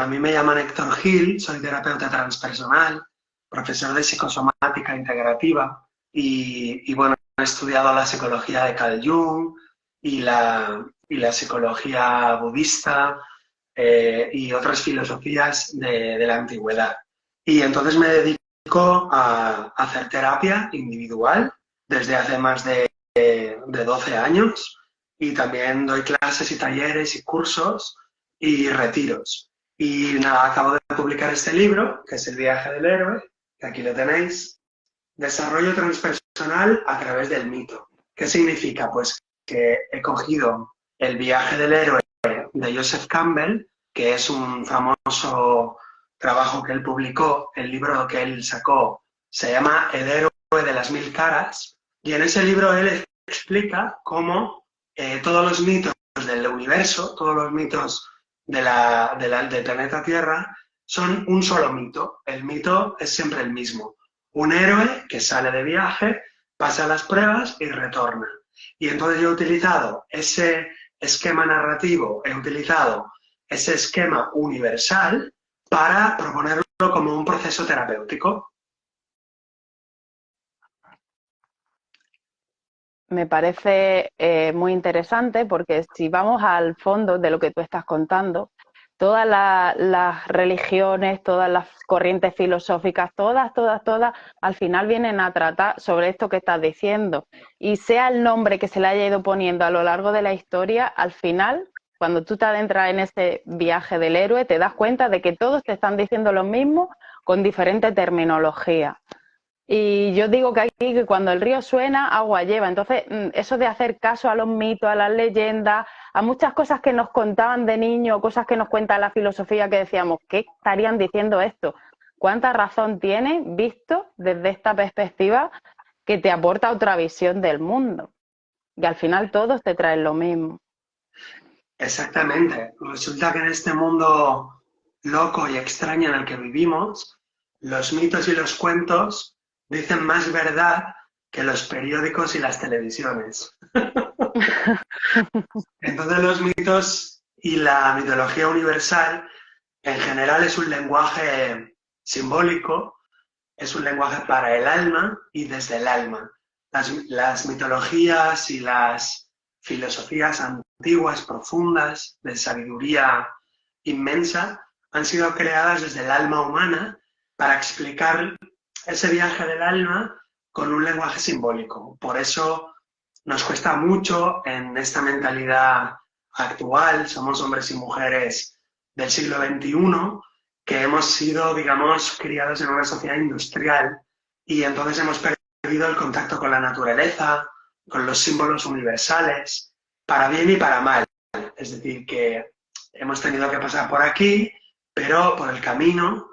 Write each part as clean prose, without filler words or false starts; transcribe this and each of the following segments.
A mí me llaman Héctor Gil, soy terapeuta transpersonal, profesor de psicosomática integrativa y bueno, he estudiado la psicología de Carl Jung y la psicología budista y otras filosofías de la antigüedad. Y entonces me dedico a hacer terapia individual desde hace más de 12 años y también doy clases y talleres y cursos y retiros. Y nada, acabo de publicar este libro, que es El viaje del héroe, que aquí lo tenéis. Desarrollo transpersonal a través del mito. ¿Qué significa? Pues que he cogido El viaje del héroe de Joseph Campbell, que es un famoso trabajo que él publicó, el libro que él sacó se llama El héroe de las mil caras, y en ese libro él explica cómo todos los mitos del universo, todos los mitos del planeta Tierra, son un solo mito. El mito es siempre el mismo. Un héroe que sale de viaje, pasa las pruebas y retorna. Y entonces yo he utilizado ese esquema narrativo, he utilizado ese esquema universal para proponerlo como un proceso terapéutico. Me parece muy interesante porque si vamos al fondo de lo que tú estás contando, todas las religiones, todas las corrientes filosóficas, todas, al final vienen a tratar sobre esto que estás diciendo. Y sea el nombre que se le haya ido poniendo a lo largo de la historia, al final, cuando tú te adentras en ese viaje del héroe, te das cuenta de que todos te están diciendo lo mismo con diferente terminología. Y yo digo que aquí, que cuando el río suena, agua lleva. Entonces, eso de hacer caso a los mitos, a las leyendas, a muchas cosas que nos contaban de niño, cosas que nos cuenta la filosofía, que decíamos, ¿qué estarían diciendo esto? ¿Cuánta razón tiene visto desde esta perspectiva que te aporta otra visión del mundo? Y al final todos te traen lo mismo. Exactamente. Resulta que en este mundo loco y extraño en el que vivimos, los mitos y los cuentos dicen más verdad que los periódicos y las televisiones. Entonces los mitos y la mitología universal en general es un lenguaje simbólico, es un lenguaje para el alma y desde el alma. Las mitologías y las filosofías antiguas, profundas, de sabiduría inmensa, han sido creadas desde el alma humana para explicar ese viaje del alma con un lenguaje simbólico. Por eso nos cuesta mucho en esta mentalidad actual, somos hombres y mujeres del siglo XXI, que hemos sido, digamos, criados en una sociedad industrial y entonces hemos perdido el contacto con la naturaleza, con los símbolos universales, para bien y para mal. Es decir, que hemos tenido que pasar por aquí, pero por el camino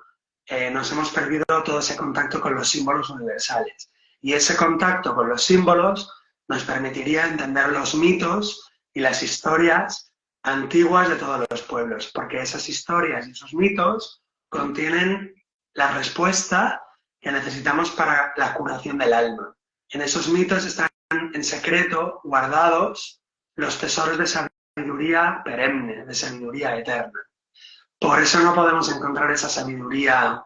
nos hemos perdido todo ese contacto con los símbolos universales. Y ese contacto con los símbolos nos permitiría entender los mitos y las historias antiguas de todos los pueblos, porque esas historias y esos mitos contienen la respuesta que necesitamos para la curación del alma. En esos mitos están en secreto guardados los tesoros de sabiduría perenne, de sabiduría eterna. Por eso no podemos encontrar esa sabiduría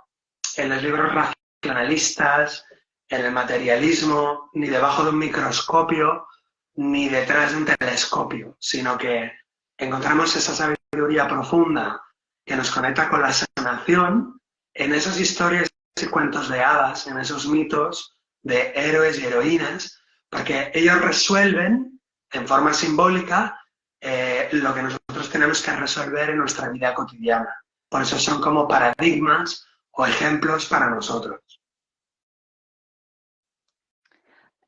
en los libros racionalistas, en el materialismo, ni debajo de un microscopio, ni detrás de un telescopio, sino que encontramos esa sabiduría profunda que nos conecta con la sanación en esas historias y cuentos de hadas, en esos mitos de héroes y heroínas, porque ellos resuelven en forma simbólica lo que nosotros tenemos que resolver en nuestra vida cotidiana. Por eso son como paradigmas o ejemplos para nosotros.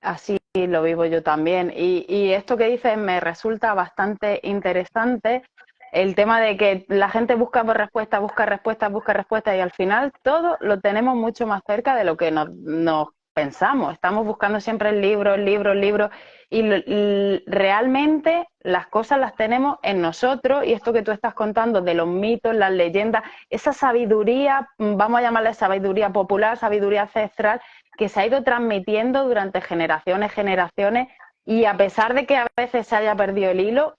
Así lo vivo yo también. Y esto que dices me resulta bastante interesante, el tema de que la gente busca respuestas, busca respuestas y al final todo lo tenemos mucho más cerca de lo que nos pensamos. Estamos buscando siempre el libro y realmente las cosas las tenemos en nosotros y esto que tú estás contando de los mitos, las leyendas, esa sabiduría, vamos a llamarla sabiduría popular, sabiduría ancestral, que se ha ido transmitiendo durante generaciones, y a pesar de que a veces se haya perdido el hilo,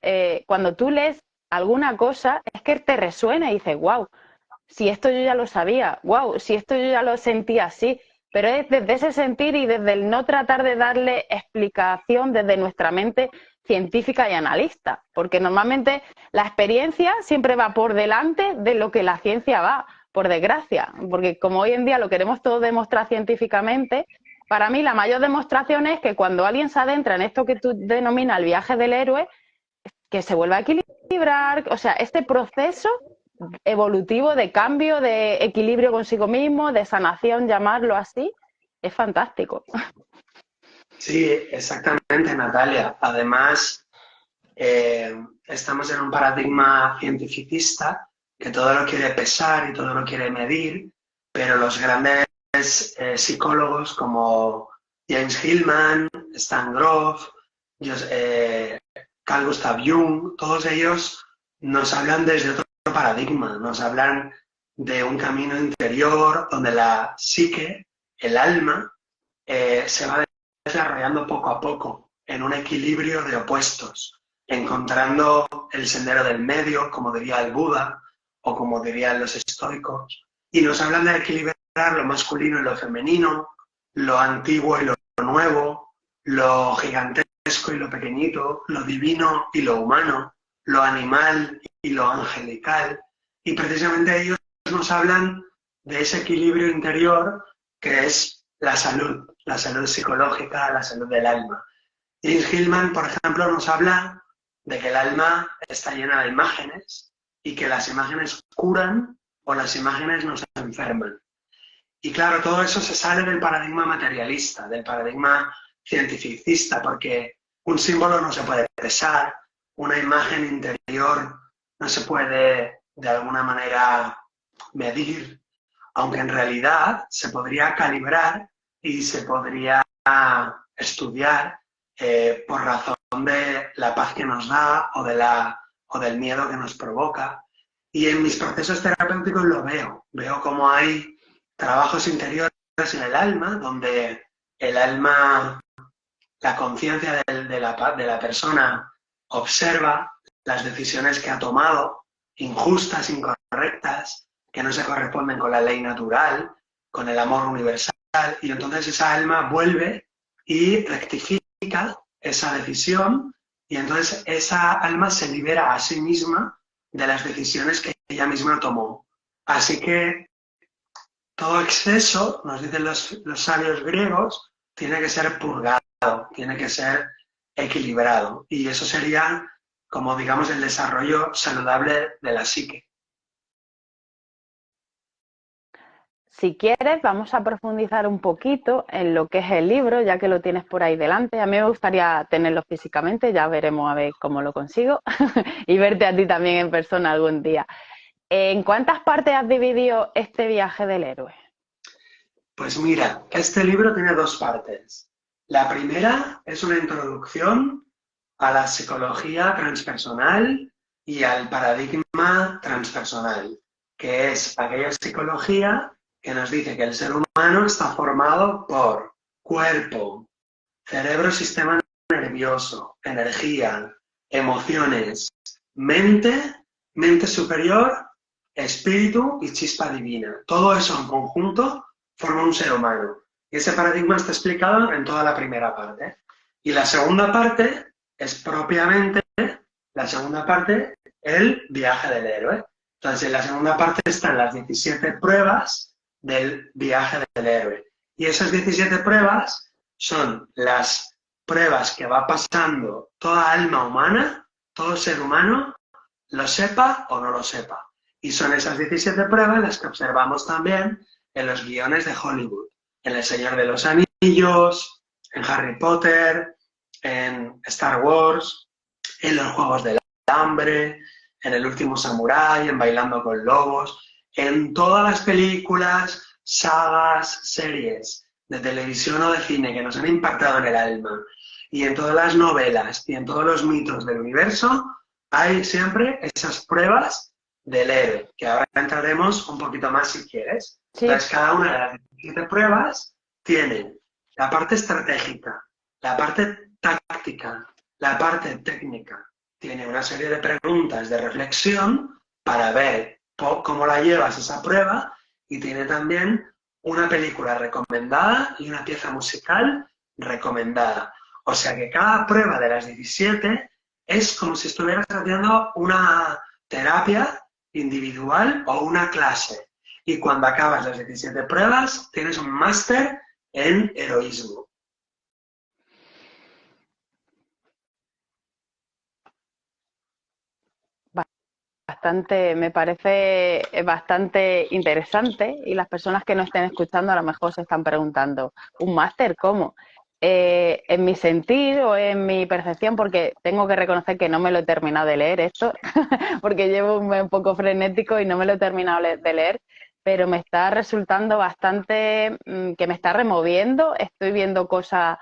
cuando tú lees alguna cosa es que te resuena y dices, wow, si esto yo ya lo sabía, wow, si esto yo ya lo sentía así, pero es desde ese sentir y desde el no tratar de darle explicación desde nuestra mente científica y analista, porque normalmente la experiencia siempre va por delante de lo que la ciencia va, por desgracia, porque como hoy en día lo queremos todo demostrar científicamente, para mí la mayor demostración es que cuando alguien se adentra en esto que tú denominas el viaje del héroe, que se vuelva a equilibrar, o sea, este proceso evolutivo de cambio, de equilibrio consigo mismo, de sanación, llamarlo así, es fantástico. Sí, exactamente, Natalia. Además, estamos en un paradigma cientificista que todo lo quiere pesar y todo lo quiere medir, pero los grandes psicólogos como James Hillman, Stan Grof, Carl Gustav Jung, todos ellos nos hablan desde otro paradigma, nos hablan de un camino interior donde la psique, el alma, se va desarrollando poco a poco en un equilibrio de opuestos, encontrando el sendero del medio, como diría el Buda o como dirían los estoicos, y nos hablan de equilibrar lo masculino y lo femenino, lo antiguo y lo nuevo, lo gigantesco y lo pequeñito, lo divino y lo humano, lo animal y lo angelical, y precisamente ellos nos hablan de ese equilibrio interior que es la salud psicológica, la salud del alma. James Hillman, por ejemplo, nos habla de que el alma está llena de imágenes y que las imágenes curan o las imágenes nos enferman. Y claro, todo eso se sale del paradigma materialista, del paradigma cientificista, porque un símbolo no se puede pesar, una imagen interior no se puede de alguna manera medir, aunque en realidad se podría calibrar y se podría estudiar por razón de la paz que nos da o del miedo que nos provoca. Y en mis procesos terapéuticos lo veo como hay trabajos interiores en el alma, donde el alma, la conciencia de la persona observa las decisiones que ha tomado, injustas, incorrectas, que no se corresponden con la ley natural, con el amor universal, y entonces esa alma vuelve y rectifica esa decisión, y entonces esa alma se libera a sí misma de las decisiones que ella misma tomó. Así que todo exceso, nos dicen los sabios griegos, tiene que ser purgado, tiene que ser equilibrado. Y eso sería, como digamos, el desarrollo saludable de la psique. Si quieres, vamos a profundizar un poquito en lo que es el libro, ya que lo tienes por ahí delante. A mí me gustaría tenerlo físicamente, ya veremos a ver cómo lo consigo y verte a ti también en persona algún día. ¿En cuántas partes has dividido este viaje del héroe? Pues mira, este libro tiene dos partes. La primera es una introducción a la psicología transpersonal y al paradigma transpersonal, que es aquella psicología que nos dice que el ser humano está formado por cuerpo, cerebro, sistema nervioso, energía, emociones, mente, mente superior, espíritu y chispa divina. Todo eso en conjunto forma un ser humano. Y ese paradigma está explicado en toda la primera parte. Y la segunda parte es propiamente, el viaje del héroe. Entonces, en la segunda parte están las 17 pruebas del viaje del héroe. Y esas 17 pruebas son las pruebas que va pasando toda alma humana, todo ser humano, lo sepa o no lo sepa. Y son esas 17 pruebas las que observamos también en los guiones de Hollywood, en El Señor de los Anillos, en Harry Potter, en Star Wars, en los Juegos del Hambre, en El Último Samurái, en Bailando con Lobos, en todas las películas, sagas, series de televisión o de cine que nos han impactado en el alma, y en todas las novelas y en todos los mitos del universo, hay siempre esas pruebas del héroe, que ahora entraremos un poquito más si quieres. Sí. Entonces, cada una de las 17 pruebas tiene la parte estratégica, la parte táctica, la parte técnica. Tiene una serie de preguntas de reflexión para ver cómo la llevas esa prueba, y tiene también una película recomendada y una pieza musical recomendada. O sea que cada prueba de las 17 es como si estuvieras haciendo una terapia individual o una clase. Y cuando acabas las 17 pruebas, tienes un máster en heroísmo. Me parece bastante interesante y las personas que no estén escuchando a lo mejor se están preguntando, ¿un máster cómo? En mi sentir o en mi percepción, porque tengo que reconocer que no me lo he terminado de leer esto, porque llevo un mes un poco frenético y no me lo he terminado de leer, pero me está resultando bastante, que me está removiendo, estoy viendo cosas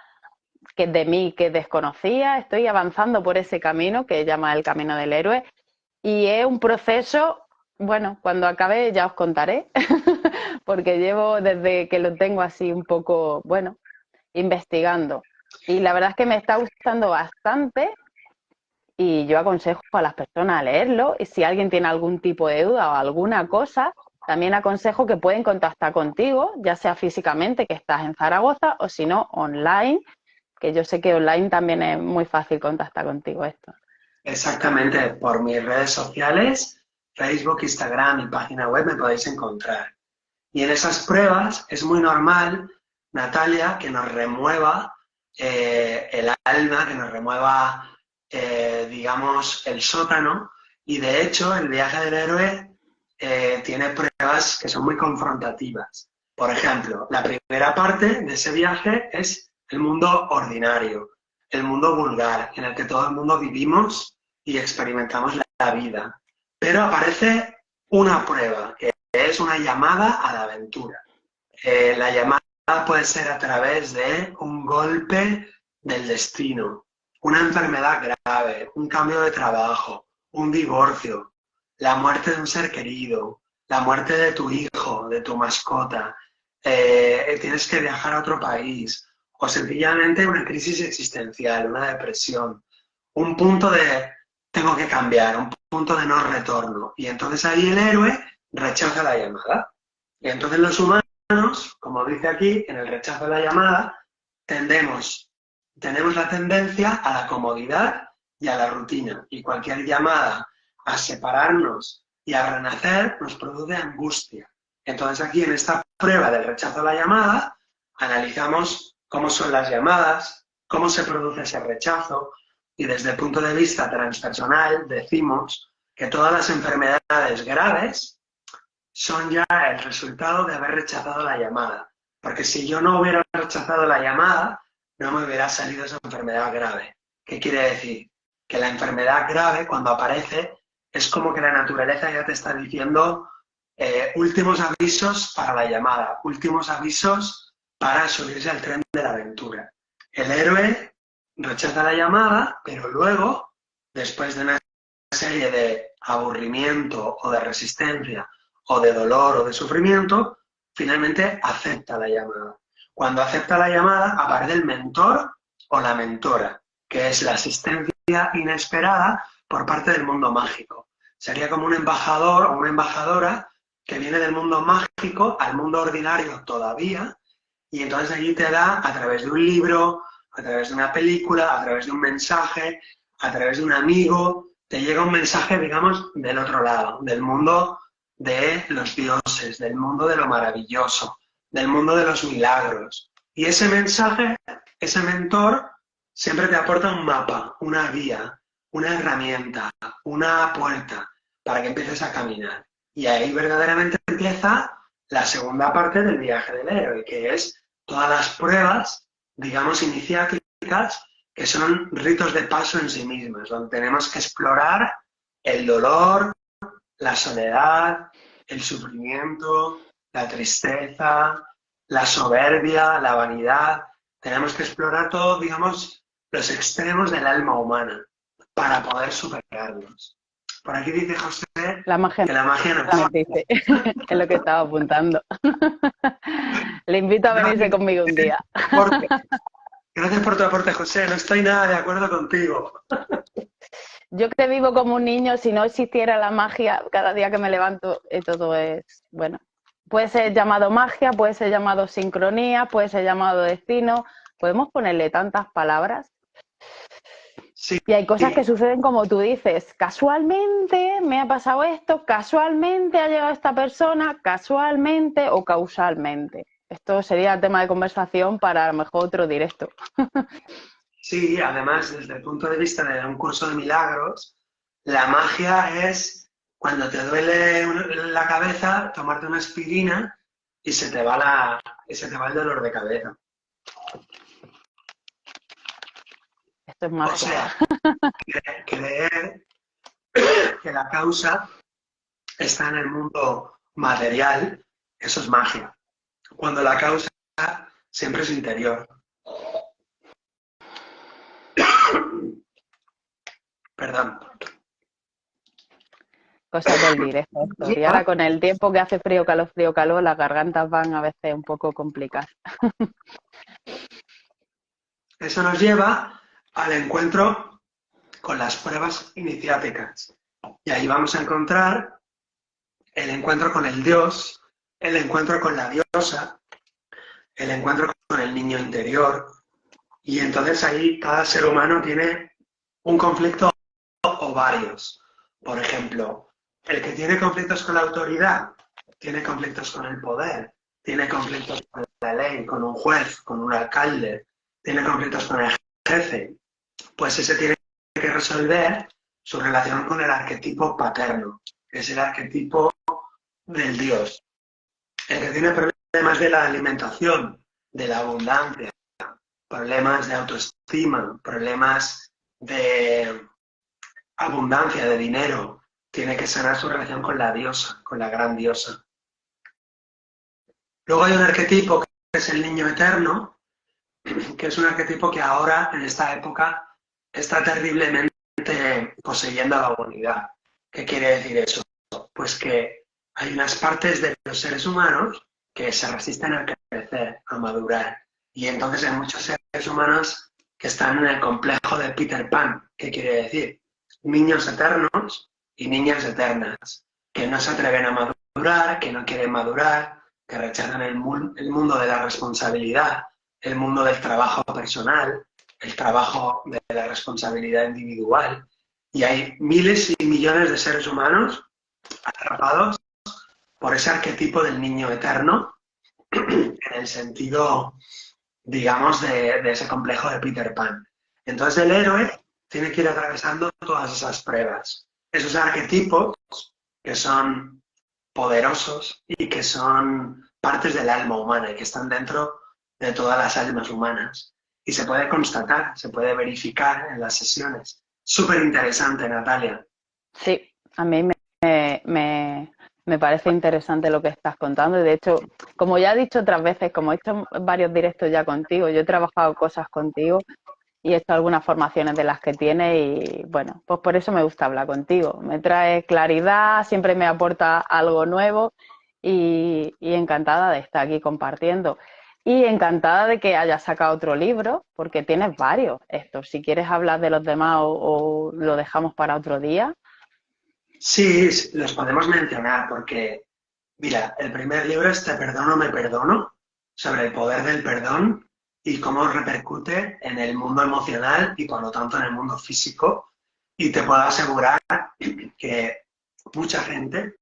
que de mí que desconocía, estoy avanzando por ese camino que llama el camino del héroe. Y es un proceso, bueno, cuando acabe ya os contaré, porque llevo desde que lo tengo así un poco, bueno, investigando. Y la verdad es que me está gustando bastante y yo aconsejo a las personas a leerlo. Y si alguien tiene algún tipo de duda o alguna cosa, también aconsejo que pueden contactar contigo, ya sea físicamente, que estás en Zaragoza, o si no, online, que yo sé que online también es muy fácil contactar contigo esto. Exactamente, por mis redes sociales, Facebook, Instagram y página web me podéis encontrar. Y en esas pruebas es muy normal, Natalia, que nos remueva el alma, que nos remueva, digamos, el sótano. Y de hecho, el viaje del héroe tiene pruebas que son muy confrontativas. Por ejemplo, la primera parte de ese viaje es el mundo ordinario, el mundo vulgar, en el que todo el mundo vivimos y experimentamos la vida. Pero aparece una prueba, que es una llamada a la aventura. La llamada puede ser a través de un golpe del destino, una enfermedad grave, un cambio de trabajo, un divorcio, la muerte de un ser querido, la muerte de tu hijo, de tu mascota, tienes que viajar a otro país, o sencillamente una crisis existencial, una depresión, un punto de tengo que cambiar, un punto de no retorno. Y entonces ahí el héroe rechaza la llamada. Y entonces los humanos, como dice aquí, en el rechazo de la llamada, tenemos la tendencia a la comodidad y a la rutina. Y cualquier llamada a separarnos y a renacer nos produce angustia. Entonces aquí en esta prueba del rechazo a la llamada, analizamos cómo son las llamadas, cómo se produce ese rechazo, y desde el punto de vista transpersonal decimos que todas las enfermedades graves son ya el resultado de haber rechazado la llamada. Porque si yo no hubiera rechazado la llamada, no me hubiera salido esa enfermedad grave. ¿Qué quiere decir? Que la enfermedad grave, cuando aparece, es como que la naturaleza ya te está diciendo últimos avisos para la llamada, últimos avisos para subirse al tren de la aventura. El héroe rechaza la llamada, pero luego, después de una serie de aburrimiento o de resistencia o de dolor o de sufrimiento, finalmente acepta la llamada. Cuando acepta la llamada, aparece el mentor o la mentora, que es la asistencia inesperada por parte del mundo mágico. Sería como un embajador o una embajadora que viene del mundo mágico al mundo ordinario todavía, y entonces allí te da, a través de un libro, a través de una película, a través de un mensaje, a través de un amigo, te llega un mensaje, digamos, del otro lado, del mundo de los dioses, del mundo de lo maravilloso, del mundo de los milagros. Y ese mensaje, ese mentor, siempre te aporta un mapa, una guía, una herramienta, una puerta, para que empieces a caminar. Y ahí verdaderamente empieza la segunda parte del viaje del héroe, que es todas las pruebas, digamos, iniciáticas, que son ritos de paso en sí mismas, donde tenemos que explorar el dolor, la soledad, el sufrimiento, la tristeza, la soberbia, la vanidad. Tenemos que explorar todo, digamos, los extremos del alma humana para poder superarlos. Por aquí dice José La magia que la magia no no existe. existe, es lo que estaba apuntando. Le invito a venirse conmigo un día. Gracias por tu aporte, José. No estoy nada de acuerdo contigo. yo que vivo como un niño, si no existiera la magia, cada día que me levanto, todo es, bueno, puede ser llamado magia, puede ser llamado sincronía, puede ser llamado destino, podemos ponerle tantas palabras. Sí, Y hay cosas que suceden como tú dices, casualmente me ha pasado esto, casualmente ha llegado esta persona, casualmente o causalmente. Esto sería tema de conversación para a lo mejor otro directo. sí, además, desde el punto de vista de un curso de milagros, la magia es cuando te duele la cabeza, tomarte una aspirina y se te va y se te va el dolor de cabeza. Esto es O magia. sea, creer que la causa está en el mundo material, eso es magia. Cuando la causa siempre es interior. Perdón. Cosas del directo esto. Y ahora con el tiempo que hace frío, calor, las gargantas van a veces un poco complicadas. Eso nos lleva al encuentro con las pruebas iniciáticas. Y ahí vamos a encontrar el encuentro con el Dios, el encuentro con la diosa, el encuentro con el niño interior. Y entonces ahí cada ser humano tiene un conflicto o varios. Por ejemplo, el que tiene conflictos con la autoridad, tiene conflictos con el poder, tiene conflictos con la ley, con un juez, con un alcalde, tiene conflictos con el jefe, pues ese tiene que resolver su relación con el arquetipo paterno, que es el arquetipo del Dios. El que tiene problemas de la alimentación, de la abundancia, problemas de autoestima, problemas de abundancia, de dinero, tiene que sanar su relación con la diosa, con la gran diosa. Luego hay un arquetipo que es el niño eterno, que es un arquetipo que ahora, en esta época, está terriblemente poseyendo a la humanidad. ¿Qué quiere decir eso? Pues que hay unas partes de los seres humanos que se resisten a crecer, a madurar. Y entonces hay muchos seres humanos que están en el complejo de Peter Pan. ¿Qué quiere decir? Niños eternos y niñas eternas, que no se atreven a madurar, que no quieren madurar, que rechazan el mundo de la responsabilidad, el mundo del trabajo personal, el trabajo de la responsabilidad individual. Y hay miles y millones de seres humanos atrapados por ese arquetipo del niño eterno, en el sentido, digamos, de ese complejo de Peter Pan. Entonces el héroe tiene que ir atravesando todas esas pruebas, esos arquetipos que son poderosos y que son partes del alma humana y que están dentro de todas las almas humanas. Y se puede constatar, se puede verificar en las sesiones. Súper interesante, Natalia. Sí, a mí me parece interesante lo que estás contando. Y de hecho, como ya he dicho otras veces, como he hecho varios directos ya contigo, yo he trabajado cosas contigo y he hecho algunas formaciones de las que tienes y bueno, pues por eso me gusta hablar contigo. Me trae claridad, siempre me aporta algo nuevo y encantada de estar aquí compartiendo. Y encantada de que hayas sacado otro libro, porque tienes varios estos. Si quieres hablar de los demás o lo dejamos para otro día. Sí, los podemos mencionar porque, mira, el primer libro es Te perdono, me perdono, sobre el poder del perdón y cómo repercute en el mundo emocional y por lo tanto en el mundo físico. Y te puedo asegurar que mucha gente,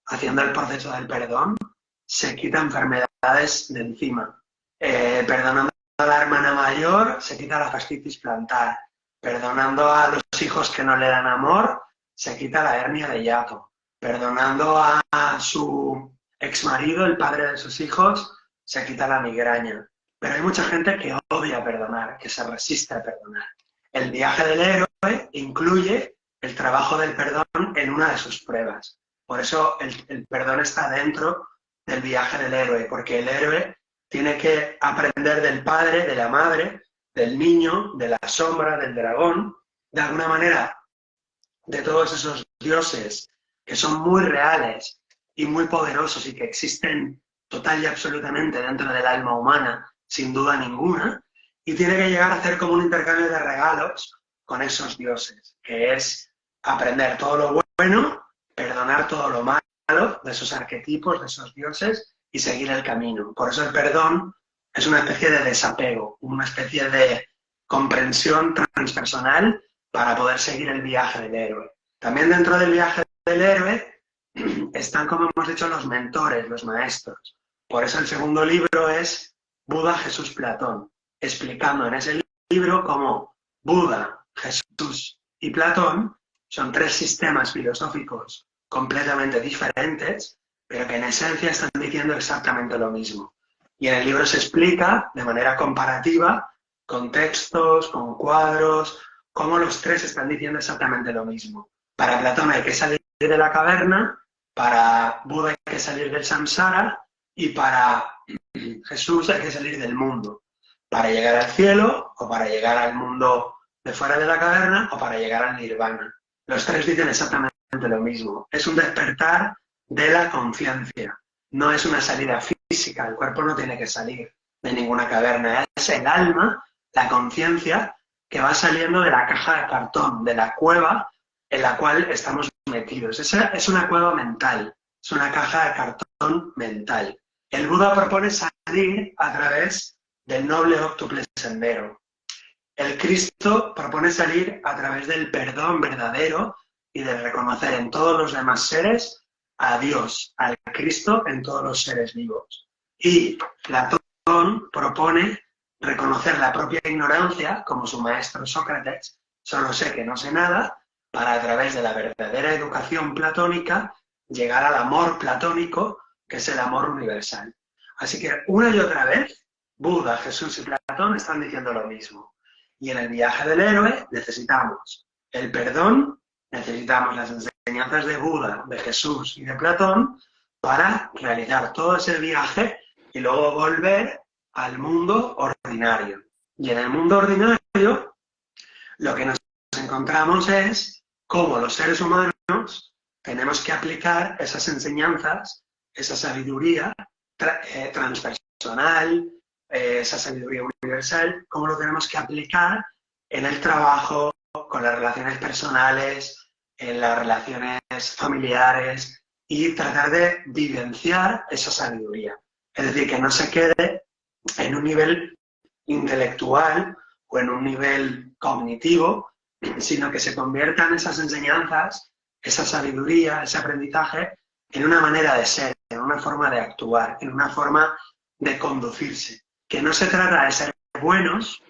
haciendo el proceso del perdón, se quita enfermedades de encima. Perdonando a la hermana mayor, se quita la fascitis plantar. Perdonando a los hijos que no le dan amor, se quita la hernia de hiato. Perdonando a su exmarido, el padre de sus hijos, se quita la migraña. Pero hay mucha gente que odia perdonar, que se resiste a perdonar. El viaje del héroe incluye el trabajo del perdón en una de sus pruebas. Por eso el perdón está dentro del viaje del héroe, porque el héroe tiene que aprender del padre, de la madre, del niño, de la sombra, del dragón, de alguna manera, de todos esos dioses que son muy reales y muy poderosos y que existen total y absolutamente dentro del alma humana, sin duda ninguna, y tiene que llegar a hacer como un intercambio de regalos con esos dioses, que es aprender todo lo bueno, perdonar todo lo malo de esos arquetipos, de esos dioses y seguir el camino. Por eso el perdón es una especie de desapego, una especie de comprensión transpersonal para poder seguir el viaje del héroe. También dentro del viaje del héroe están, como hemos dicho, los mentores, los maestros. Por eso el segundo libro es Buda, Jesús, Platón, explicando en ese libro cómo Buda, Jesús y Platón son tres sistemas filosóficos completamente diferentes, pero que en esencia están diciendo exactamente lo mismo. Y en el libro se explica de manera comparativa, con textos, con cuadros, cómo los tres están diciendo exactamente lo mismo. Para Platón hay que salir de la caverna, para Buda hay que salir del samsara y para Jesús hay que salir del mundo, para llegar al cielo o para llegar al mundo de fuera de la caverna o para llegar al nirvana. Los tres dicen exactamente lo mismo. Es un despertar de la conciencia. No es una salida física. El cuerpo no tiene que salir de ninguna caverna. Es el alma, la conciencia, que va saliendo de la caja de cartón, de la cueva en la cual estamos metidos. Esa es una cueva mental. Es una caja de cartón mental. El Buda propone salir a través del noble óctuple sendero. El Cristo propone salir a través del perdón verdadero y de reconocer en todos los demás seres a Dios, al Cristo en todos los seres vivos. Y Platón propone reconocer la propia ignorancia, como su maestro Sócrates, solo sé que no sé nada, para a través de la verdadera educación platónica llegar al amor platónico, que es el amor universal. Así que una y otra vez, Buda, Jesús y Platón están diciendo lo mismo. Y en el viaje del héroe necesitamos el perdón, necesitamos las enseñanzas de Buda, de Jesús y de Platón para realizar todo ese viaje y luego volver al mundo ordinario. Y en el mundo ordinario lo que nos encontramos es cómo los seres humanos tenemos que aplicar esas enseñanzas, esa sabiduría transpersonal, esa sabiduría universal, cómo lo tenemos que aplicar en el trabajo, con las relaciones personales, en las relaciones familiares y tratar de vivenciar esa sabiduría. Es decir, que no se quede en un nivel intelectual o en un nivel cognitivo, sino que se conviertan esas enseñanzas, esa sabiduría, ese aprendizaje, en una manera de ser, en una forma de actuar, en una forma de conducirse. Que no se trata de ser buenos,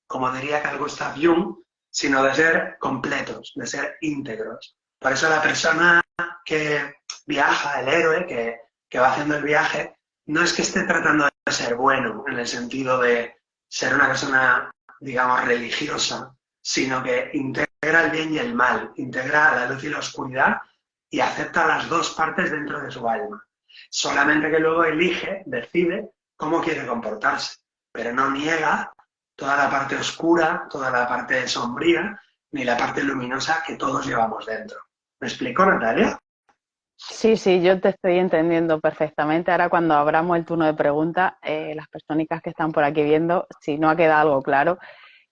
como diría Carl Gustav Jung, sino de ser completos, de ser íntegros. Por eso la persona que viaja, el héroe que va haciendo el viaje, no es que esté tratando de ser bueno en el sentido de ser una persona, digamos, religiosa, sino que integra el bien y el mal, integra la luz y la oscuridad y acepta las dos partes dentro de su alma. Solamente que luego elige, decide cómo quiere comportarse, pero no niega toda la parte oscura, toda la parte sombría, ni la parte luminosa que todos llevamos dentro. ¿Me explico, Natalia? Sí, sí, yo te estoy entendiendo perfectamente. Ahora cuando abramos el turno de preguntas, las personitas que están por aquí viendo, si no ha quedado algo claro,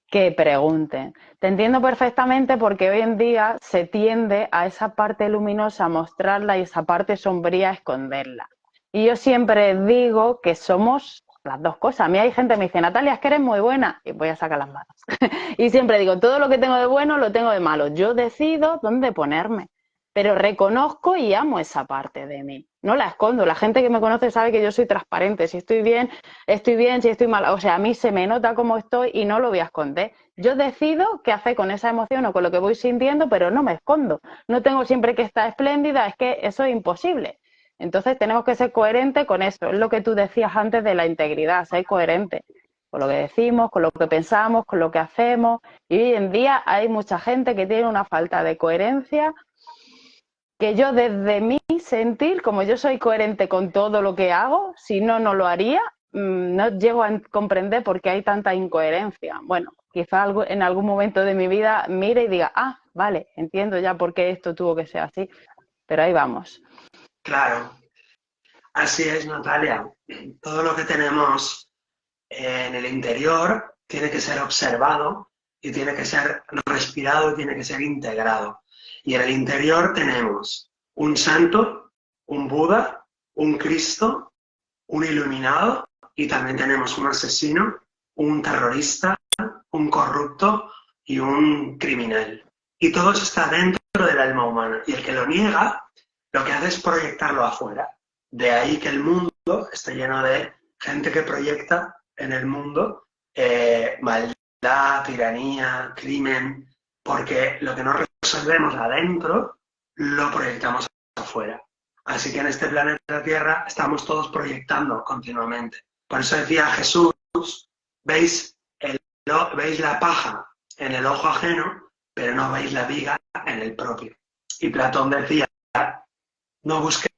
que pregunten. Te entiendo perfectamente porque hoy en día se tiende a esa parte luminosa a mostrarla y esa parte sombría a esconderla. Y yo siempre digo que somos las dos cosas. A mí hay gente que me dice, Natalia, es que eres muy buena, y voy a sacar las manos. Y siempre digo, todo lo que tengo de bueno lo tengo de malo. Yo decido dónde ponerme, pero reconozco y amo esa parte de mí. No la escondo. La gente que me conoce sabe que yo soy transparente. Si estoy bien, si estoy mal. O sea, a mí se me nota cómo estoy y no lo voy a esconder. Yo decido qué hacer con esa emoción o con lo que voy sintiendo, pero no me escondo. No tengo siempre que estar espléndida, es que eso es imposible. Entonces tenemos que ser coherentes con eso. Es lo que tú decías antes de la integridad, ser coherente con lo que decimos, con lo que pensamos, con lo que hacemos. Y hoy en día hay mucha gente que tiene una falta de coherencia que yo desde mi sentir, como yo soy coherente con todo lo que hago, si no, no lo haría, no llego a comprender por qué hay tanta incoherencia. Bueno, quizá en algún momento de mi vida mire y diga, ah, vale, entiendo ya por qué esto tuvo que ser así, pero ahí vamos. Claro, así es, Natalia. Todo lo que tenemos en el interior tiene que ser observado y tiene que ser respirado, tiene que ser integrado. Y en el interior tenemos un santo, un Buda, un Cristo, un iluminado y también tenemos un asesino, un terrorista, un corrupto y un criminal. Y todo eso está dentro del alma humana. Y el que lo niega, lo que hace es proyectarlo afuera. De ahí que el mundo esté lleno de gente que proyecta en el mundo maldad, tiranía, crimen, porque lo que no resolvemos adentro lo proyectamos afuera. Así que en este planeta Tierra estamos todos proyectando continuamente. Por eso decía Jesús, veis la paja en el ojo ajeno, pero no veis la viga en el propio. Y Platón decía, no busques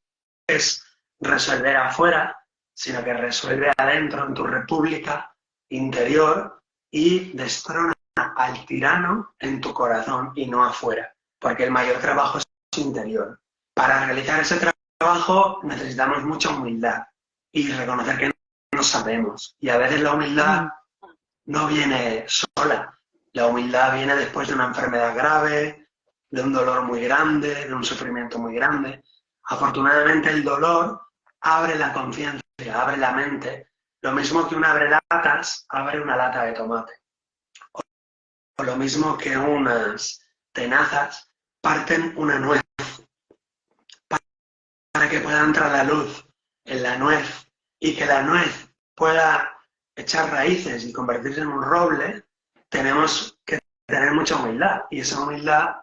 resolver afuera, sino que resuelve adentro en tu república interior y destrona al tirano en tu corazón y no afuera, porque el mayor trabajo es interior. Para realizar ese trabajo necesitamos mucha humildad y reconocer que no sabemos. Y a veces la humildad no viene sola. La humildad viene después de una enfermedad grave, de un dolor muy grande, de un sufrimiento muy grande. Afortunadamente el dolor abre la conciencia, abre la mente. Lo mismo que un abrelatas abre una lata de tomate. O lo mismo que unas tenazas parten una nuez para que pueda entrar la luz en la nuez y que la nuez pueda echar raíces y convertirse en un roble, tenemos que tener mucha humildad y esa humildad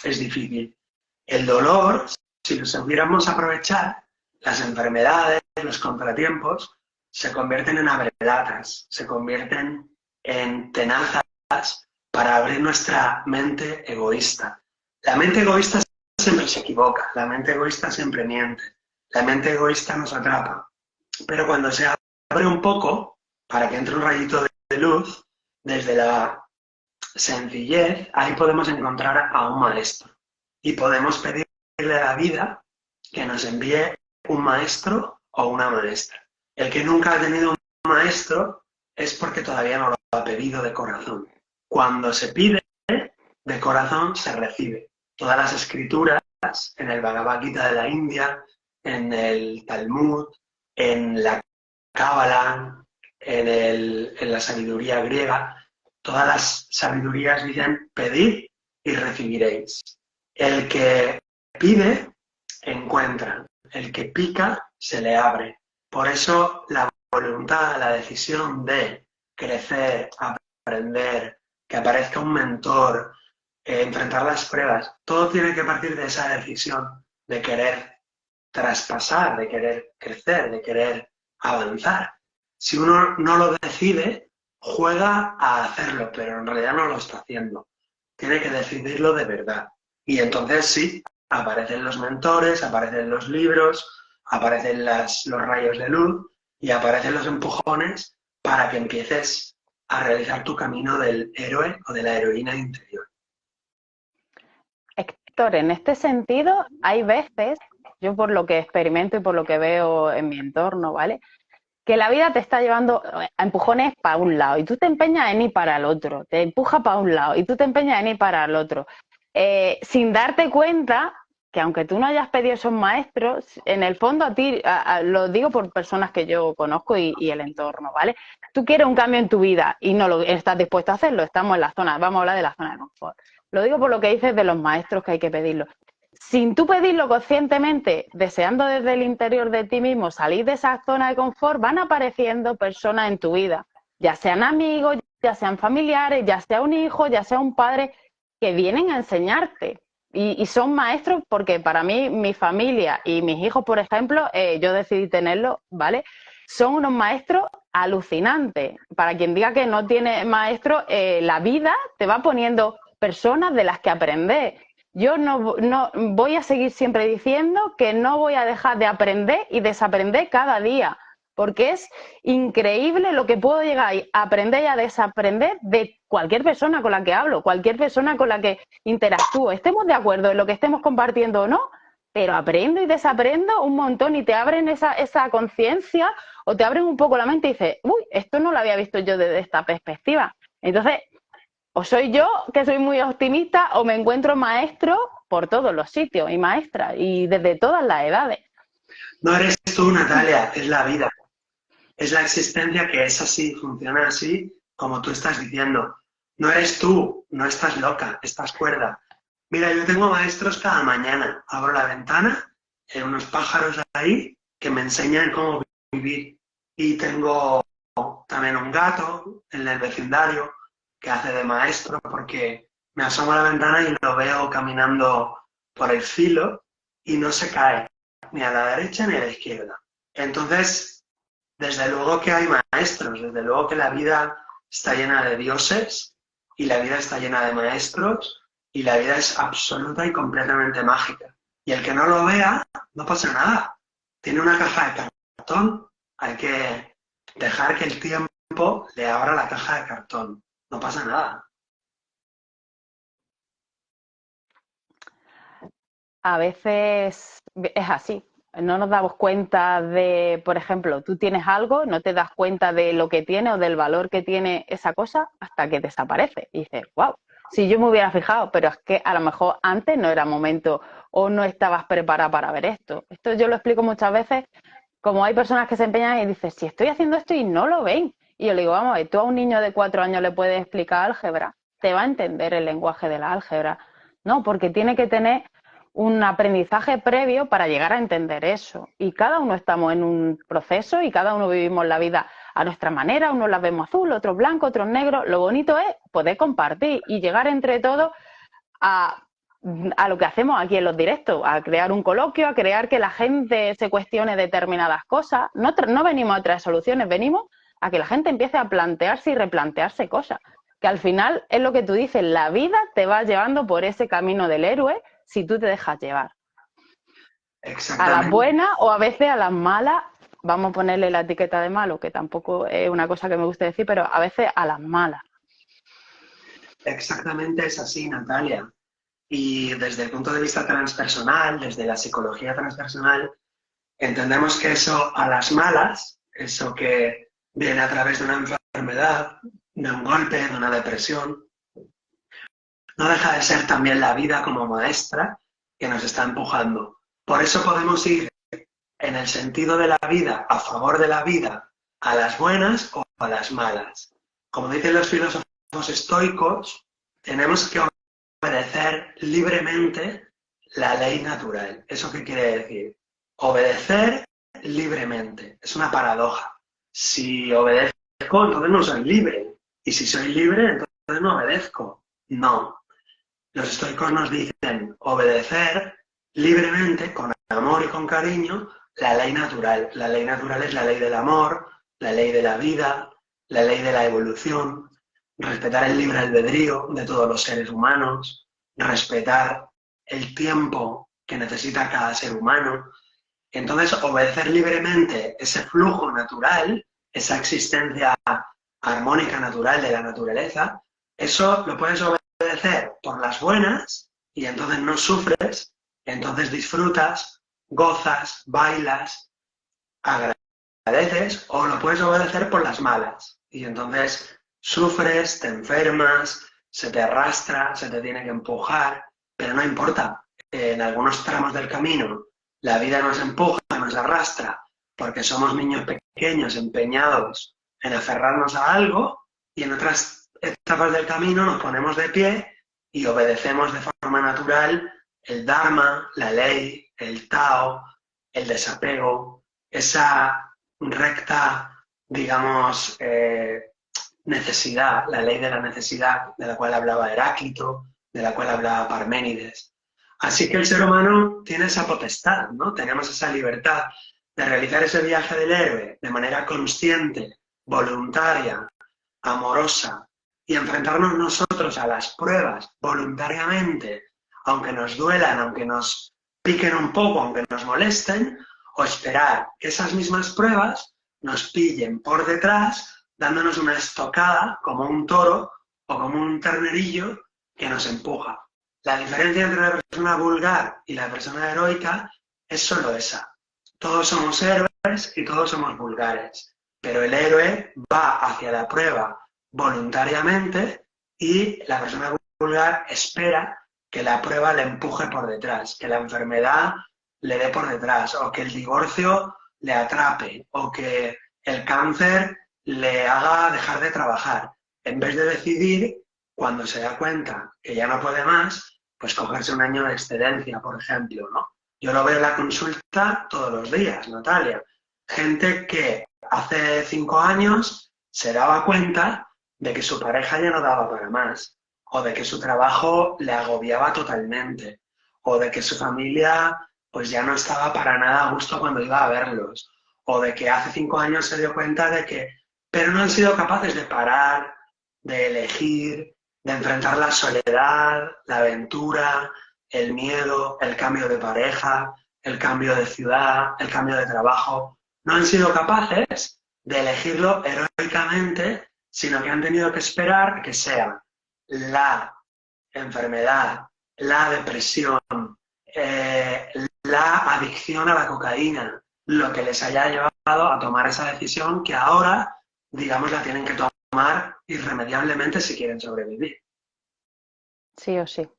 es difícil. El dolor, si lo supiéramos aprovechar, las enfermedades, los contratiempos, se convierten en abrelatas, se convierten en tenazas para abrir nuestra mente egoísta. La mente egoísta siempre se equivoca, la mente egoísta siempre miente, la mente egoísta nos atrapa. Pero cuando se abre un poco, para que entre un rayito de luz, desde la sencillez, ahí podemos encontrar a un maestro. Y podemos pedirle a la vida que nos envíe un maestro o una maestra. El que nunca ha tenido un maestro es porque todavía no lo ha pedido de corazón. Cuando se pide de corazón, se recibe. Todas las escrituras, en el Bhagavad Gita de la India, en el Talmud, en la Cábala, en la sabiduría griega, todas las sabidurías dicen pedid y recibiréis. El que pide, encuentra. El que pica, se le abre. Por eso la voluntad, la decisión de crecer, aprender, que aparezca un mentor, enfrentar las pruebas, todo tiene que partir de esa decisión de querer traspasar, de querer crecer, de querer avanzar. Si uno no lo decide, juega a hacerlo, pero en realidad no lo está haciendo. Tiene que decidirlo de verdad. Y entonces sí, aparecen los mentores, aparecen los libros, aparecen los rayos de luz y aparecen los empujones para que empieces a realizar tu camino del héroe o de la heroína interior. Héctor, en este sentido, hay veces, yo por lo que experimento y por lo que veo en mi entorno, ¿vale?, que la vida te está llevando a empujones para un lado y tú te empeñas en ir para el otro, te empuja para un lado y tú te empeñas en ir para el otro, sin darte cuenta que aunque tú no hayas pedido esos maestros, en el fondo a ti, lo digo por personas que yo conozco y el entorno, ¿vale? Tú quieres un cambio en tu vida y no lo estás dispuesto a hacerlo, estamos en la zona, vamos a hablar de la zona de confort. Lo digo por lo que dices de los maestros que hay que pedirlo. Sin tú pedirlo conscientemente, deseando desde el interior de ti mismo salir de esa zona de confort, van apareciendo personas en tu vida, ya sean amigos, ya sean familiares, ya sea un hijo, ya sea un padre, que vienen a enseñarte. Y son maestros porque para mí, mi familia y mis hijos, por ejemplo, yo decidí tenerlos, ¿vale? Son unos maestros alucinantes. Para quien diga que no tiene maestro, la vida te va poniendo personas de las que aprender. Yo no voy a seguir siempre diciendo que no voy a dejar de aprender y desaprender cada día, porque es increíble lo que puedo llegar a aprender y a desaprender de cualquier persona con la que hablo, cualquier persona con la que interactúo, estemos de acuerdo en lo que estemos compartiendo o no, pero aprendo y desaprendo un montón y te abren esa conciencia o te abren un poco la mente y dices, uy, esto no lo había visto yo desde esta perspectiva. Entonces, o soy yo que soy muy optimista o me encuentro maestros por todos los sitios y maestras y desde todas las edades. No eres tú, Natalia, es la vida. Es la existencia que es así, funciona así, como tú estás diciendo. No eres tú, no estás loca, estás cuerda. Mira, yo tengo maestros cada mañana. Abro la ventana, hay unos pájaros ahí que me enseñan cómo vivir. Y tengo también un gato en el vecindario que hace de maestro porque me asomo a la ventana y lo veo caminando por el filo y no se cae ni a la derecha ni a la izquierda. Entonces, desde luego que hay maestros, desde luego que la vida está llena de dioses y la vida está llena de maestros y la vida es absoluta y completamente mágica. Y el que no lo vea, no pasa nada. Tiene una caja de cartón, hay que dejar que el tiempo le abra la caja de cartón. No pasa nada. A veces es así. No nos damos cuenta de, por ejemplo, tú tienes algo, no te das cuenta de lo que tiene o del valor que tiene esa cosa hasta que desaparece. Y dices, wow, si yo me hubiera fijado, pero es que a lo mejor antes no era momento o no estabas preparada para ver esto. Esto yo lo explico muchas veces, como hay personas que se empeñan y dicen, si estoy haciendo esto y no lo ven. Y yo le digo, vamos a ver, tú a un niño de 4 años le puedes explicar álgebra, te va a entender el lenguaje de la álgebra. No, porque tiene que tener un aprendizaje previo para llegar a entender eso. Y cada uno estamos en un proceso y cada uno vivimos la vida a nuestra manera, unos la vemos azul, otros blanco, otros negro. Lo bonito es poder compartir y llegar entre todos a lo que hacemos aquí en los directos, a crear un coloquio, a crear que la gente se cuestione determinadas cosas. No venimos a traer soluciones, venimos a que la gente empiece a plantearse y replantearse cosas. Que al final es lo que tú dices, la vida te va llevando por ese camino del héroe si tú te dejas llevar. A las buenas o a veces a las malas, vamos a ponerle la etiqueta de malo, que tampoco es una cosa que me guste decir, pero a veces a las malas. Exactamente es así, Natalia. Y desde el punto de vista transpersonal, desde la psicología transpersonal, entendemos que eso a las malas, eso que viene a través de una enfermedad, de un golpe, de una depresión, no deja de ser también la vida como maestra que nos está empujando. Por eso podemos ir en el sentido de la vida, a favor de la vida, a las buenas o a las malas. Como dicen los filósofos estoicos, tenemos que obedecer libremente la ley natural. ¿Eso qué quiere decir? Obedecer libremente. Es una paradoja. Si obedezco, entonces no soy libre. Y si soy libre, entonces no obedezco. No. Los estoicos nos dicen obedecer libremente, con amor y con cariño, la ley natural. La ley natural es la ley del amor, la ley de la vida, la ley de la evolución, respetar el libre albedrío de todos los seres humanos, respetar el tiempo que necesita cada ser humano. Entonces, obedecer libremente ese flujo natural, esa existencia armónica natural de la naturaleza, eso lo puedes obedecer por las buenas y entonces no sufres, entonces disfrutas, gozas, bailas, agradeces, o lo puedes obedecer por las malas y entonces sufres, te enfermas, se te arrastra, se te tiene que empujar, pero no importa. En algunos tramos del camino la vida nos empuja, nos arrastra, porque somos niños pequeños empeñados en aferrarnos a algo y en otras etapas del camino nos ponemos de pie y obedecemos de forma natural el Dharma, la ley, el Tao, el desapego, esa recta, digamos, necesidad, la ley de la necesidad de la cual hablaba Heráclito, de la cual hablaba Parménides. Así que el ser humano tiene esa potestad, ¿no? Tenemos esa libertad de realizar ese viaje del héroe de manera consciente, voluntaria, amorosa, y enfrentarnos nosotros a las pruebas voluntariamente, aunque nos duelan, aunque nos piquen un poco, aunque nos molesten, o esperar que esas mismas pruebas nos pillen por detrás, dándonos una estocada como un toro o como un ternerillo que nos empuja. La diferencia entre la persona vulgar y la persona heroica es solo esa. Todos somos héroes y todos somos vulgares, pero el héroe va hacia la prueba voluntariamente y la persona vulgar espera que la prueba le empuje por detrás, que la enfermedad le dé por detrás, o que el divorcio le atrape, o que el cáncer le haga dejar de trabajar, en vez de decidir, cuando se da cuenta que ya no puede más, pues cogerse un año de excedencia, por ejemplo, ¿no? Yo lo veo en la consulta todos los días, Natalia. Gente que hace 5 años se daba cuenta de que su pareja ya no daba para más, o de que su trabajo le agobiaba totalmente, o de que su familia pues ya no estaba para nada a gusto cuando iba a verlos, o de que hace 5 años se dio cuenta de que, pero no han sido capaces de parar, de elegir, de enfrentar la soledad, la aventura, el miedo, el cambio de pareja, el cambio de ciudad, el cambio de trabajo. No han sido capaces de elegirlo heroicamente, sino que han tenido que esperar que sea la enfermedad, la depresión, la adicción a la cocaína, lo que les haya llevado a tomar esa decisión que ahora, digamos, la tienen que tomar irremediablemente si quieren sobrevivir. Sí o sí.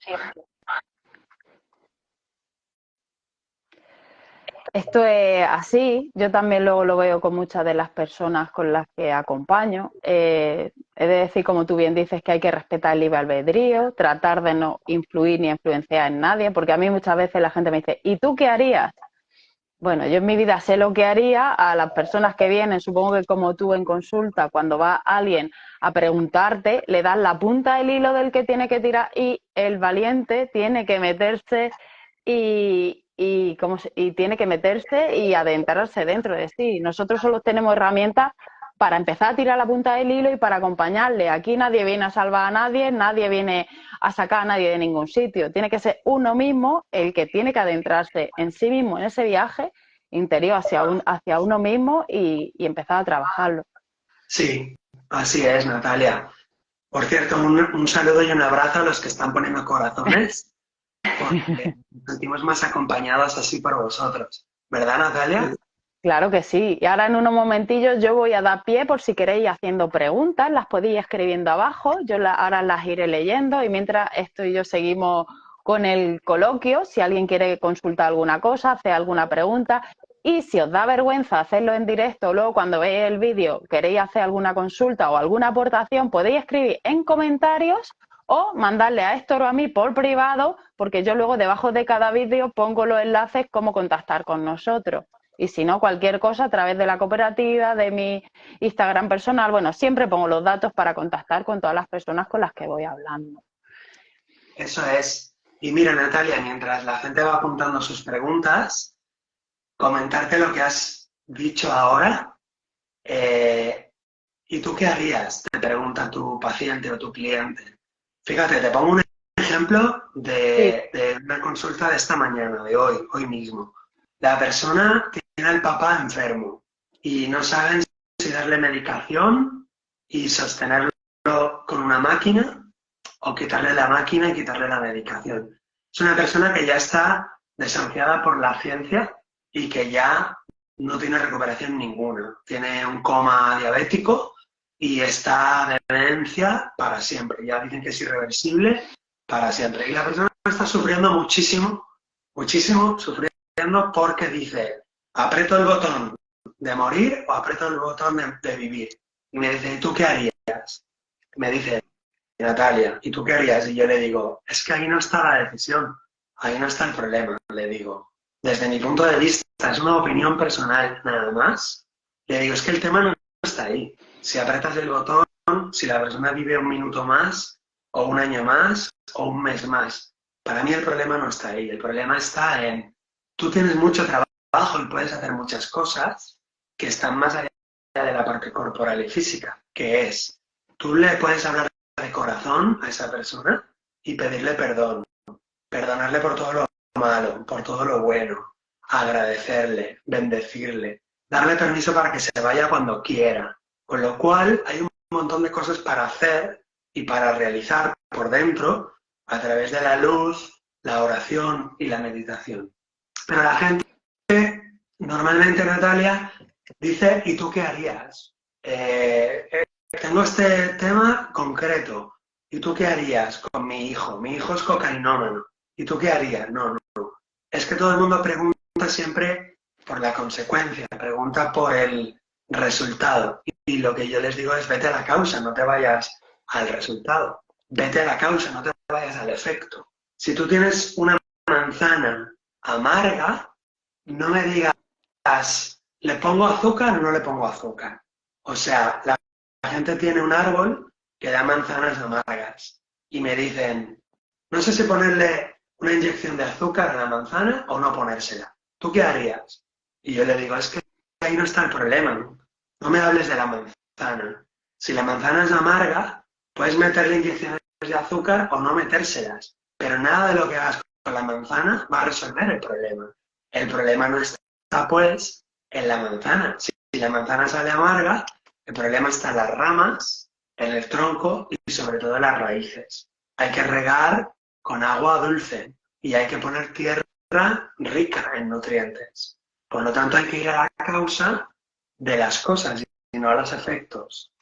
Esto es así, yo también luego lo veo con muchas de las personas con las que acompaño. He de decir, como tú bien dices, que hay que respetar el libre albedrío, tratar de no influir ni influenciar en nadie, porque a mí muchas veces la gente me dice, ¿y tú qué harías? Bueno, yo en mi vida sé lo que haría. A las personas que vienen, supongo que como tú en consulta, cuando va alguien a preguntarte, le das la punta del hilo del que tiene que tirar y el valiente tiene que meterse y tiene que meterse y adentrarse dentro de sí. Nosotros solo tenemos herramientas para empezar a tirar la punta del hilo y para acompañarle. Aquí nadie viene a salvar a nadie, nadie viene a sacar a nadie de ningún sitio. Tiene que ser uno mismo el que tiene que adentrarse en sí mismo en ese viaje interior hacia uno mismo y empezar a trabajarlo. Sí, así es, Natalia. Por cierto, un saludo y un abrazo a los que están poniendo corazones, porque nos sentimos más acompañados así por vosotros. ¿Verdad, Natalia? Claro que sí. Y ahora en unos momentillos yo voy a dar pie por si queréis haciendo preguntas, las podéis ir escribiendo abajo, yo ahora las iré leyendo y mientras esto y yo seguimos con el coloquio, si alguien quiere consultar alguna cosa, hacer alguna pregunta y si os da vergüenza hacerlo en directo, luego cuando veáis el vídeo queréis hacer alguna consulta o alguna aportación, podéis escribir en comentarios o mandarle a Héctor o a mí por privado, porque yo luego debajo de cada vídeo pongo los enlaces cómo contactar con nosotros. Y si no, cualquier cosa a través de la cooperativa, de mi Instagram personal, bueno, siempre pongo los datos para contactar con todas las personas con las que voy hablando. Eso es. Y mira, Natalia, mientras la gente va apuntando sus preguntas, comentarte lo que has dicho ahora. ¿Y tú qué harías? Te pregunta tu paciente o tu cliente. Fíjate, te pongo un ejemplo de una consulta de esta mañana, de hoy mismo. La persona tiene al papá enfermo y no saben si darle medicación y sostenerlo con una máquina o quitarle la máquina y quitarle la medicación. Es una persona que ya está desahuciada por la ciencia y que ya no tiene recuperación ninguna. Tiene un coma diabético y está de demencia para siempre. Ya dicen que es irreversible para siempre. Y la persona está sufriendo muchísimo, muchísimo, sufriendo porque dice, aprieto el botón de morir o aprieto el botón de vivir. Y me dice, ¿y tú qué harías? Me dice, Natalia, ¿y tú qué harías? Y yo le digo, es que ahí no está la decisión, ahí no está el problema, le digo. Desde mi punto de vista, es una opinión personal nada más. Le digo, es que el tema no está ahí. Si apretas el botón, si la persona vive un minuto más, o un año más, o un mes más. Para mí el problema no está ahí. El problema está en, tú tienes mucho trabajo y puedes hacer muchas cosas que están más allá de la parte corporal y física, que es, tú le puedes hablar de corazón a esa persona y pedirle perdón. Perdonarle por todo lo malo, por todo lo bueno, agradecerle, bendecirle, darle permiso para que se vaya cuando quiera. Con lo cual hay un montón de cosas para hacer y para realizar por dentro a través de la luz, la oración y la meditación. Pero la gente normalmente, Natalia, dice, ¿y tú qué harías? Tengo este tema concreto. ¿y tú qué harías con mi hijo? Mi hijo es cocainómano. ¿Y tú qué harías? No, no, no. Es que todo el mundo pregunta siempre por la consecuencia, pregunta por el resultado. Y lo que yo les digo es vete a la causa, no te vayas al resultado. Vete a la causa, no te vayas al efecto. Si tú tienes una manzana amarga, no me digas, ¿le pongo azúcar o no le pongo azúcar? O sea, la gente tiene un árbol que da manzanas amargas y me dicen, no sé si ponerle una inyección de azúcar a la manzana o no ponérsela. ¿Tú qué harías? Y yo le digo, es que ahí no está el problema, ¿no? No me hables de la manzana. Si la manzana es amarga, puedes meterle inyecciones de azúcar o no metérselas, pero nada de lo que hagas con la manzana va a resolver el problema. El problema no está, pues, en la manzana. Si la manzana sale amarga, el problema está en las ramas, en el tronco y sobre todo en las raíces. Hay que regar con agua dulce y hay que poner tierra rica en nutrientes. Por lo tanto, hay que ir a la causa de las cosas y no a los efectos.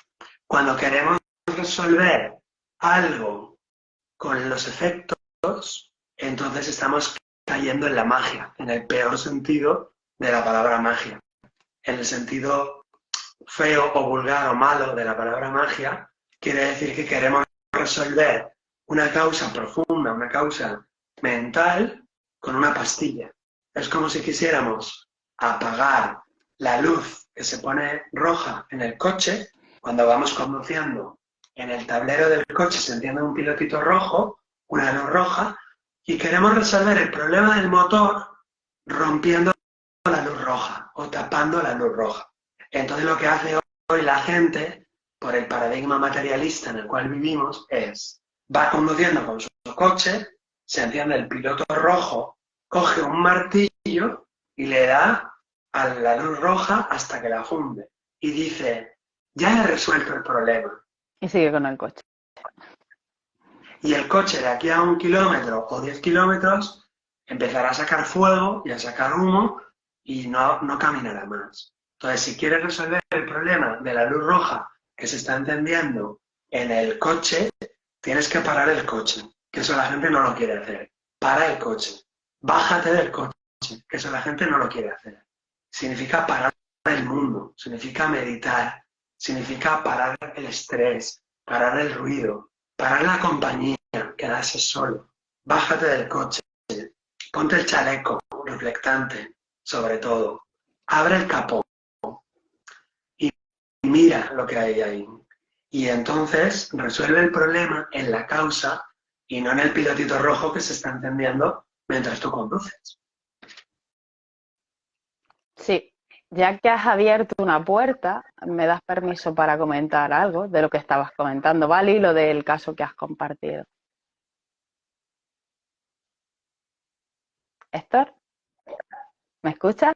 Cuando queremos resolver algo con los efectos, entonces estamos cayendo en la magia, en el peor sentido de la palabra magia. En el sentido feo o vulgar o malo de la palabra magia, quiere decir que queremos resolver una causa profunda, una causa mental, con una pastilla. Es como si quisiéramos apagar la luz que se pone roja en el coche cuando vamos conduciendo. En el tablero del coche se enciende un pilotito rojo, una luz roja, y queremos resolver el problema del motor rompiendo la luz roja o tapando la luz roja. Entonces lo que hace hoy la gente, por el paradigma materialista en el cual vivimos, es, va conduciendo con su coche, se enciende el piloto rojo, coge un martillo y le da a la luz roja hasta que la funde. Y dice, ya he resuelto el problema. Y sigue con el coche. Y el coche de aquí a 1 kilómetro o 10 kilómetros empezará a sacar fuego y a sacar humo y no caminará más. Entonces, si quieres resolver el problema de la luz roja que se está encendiendo en el coche, tienes que parar el coche, que eso la gente no lo quiere hacer. Para el coche. Bájate del coche, que eso la gente no lo quiere hacer. Significa parar el mundo, significa meditar, significa parar el estrés, parar el ruido, parar la compañía, quedarse solo. Bájate del coche, ponte el chaleco reflectante, sobre todo. Abre el capó y mira lo que hay ahí. Y entonces resuelve el problema en la causa y no en el pilotito rojo que se está encendiendo mientras tú conduces. Sí, ya que has abierto una puerta, me das permiso para comentar algo de lo que estabas comentando, ¿vale? Y lo del caso que has compartido. Héctor, ¿me escuchas?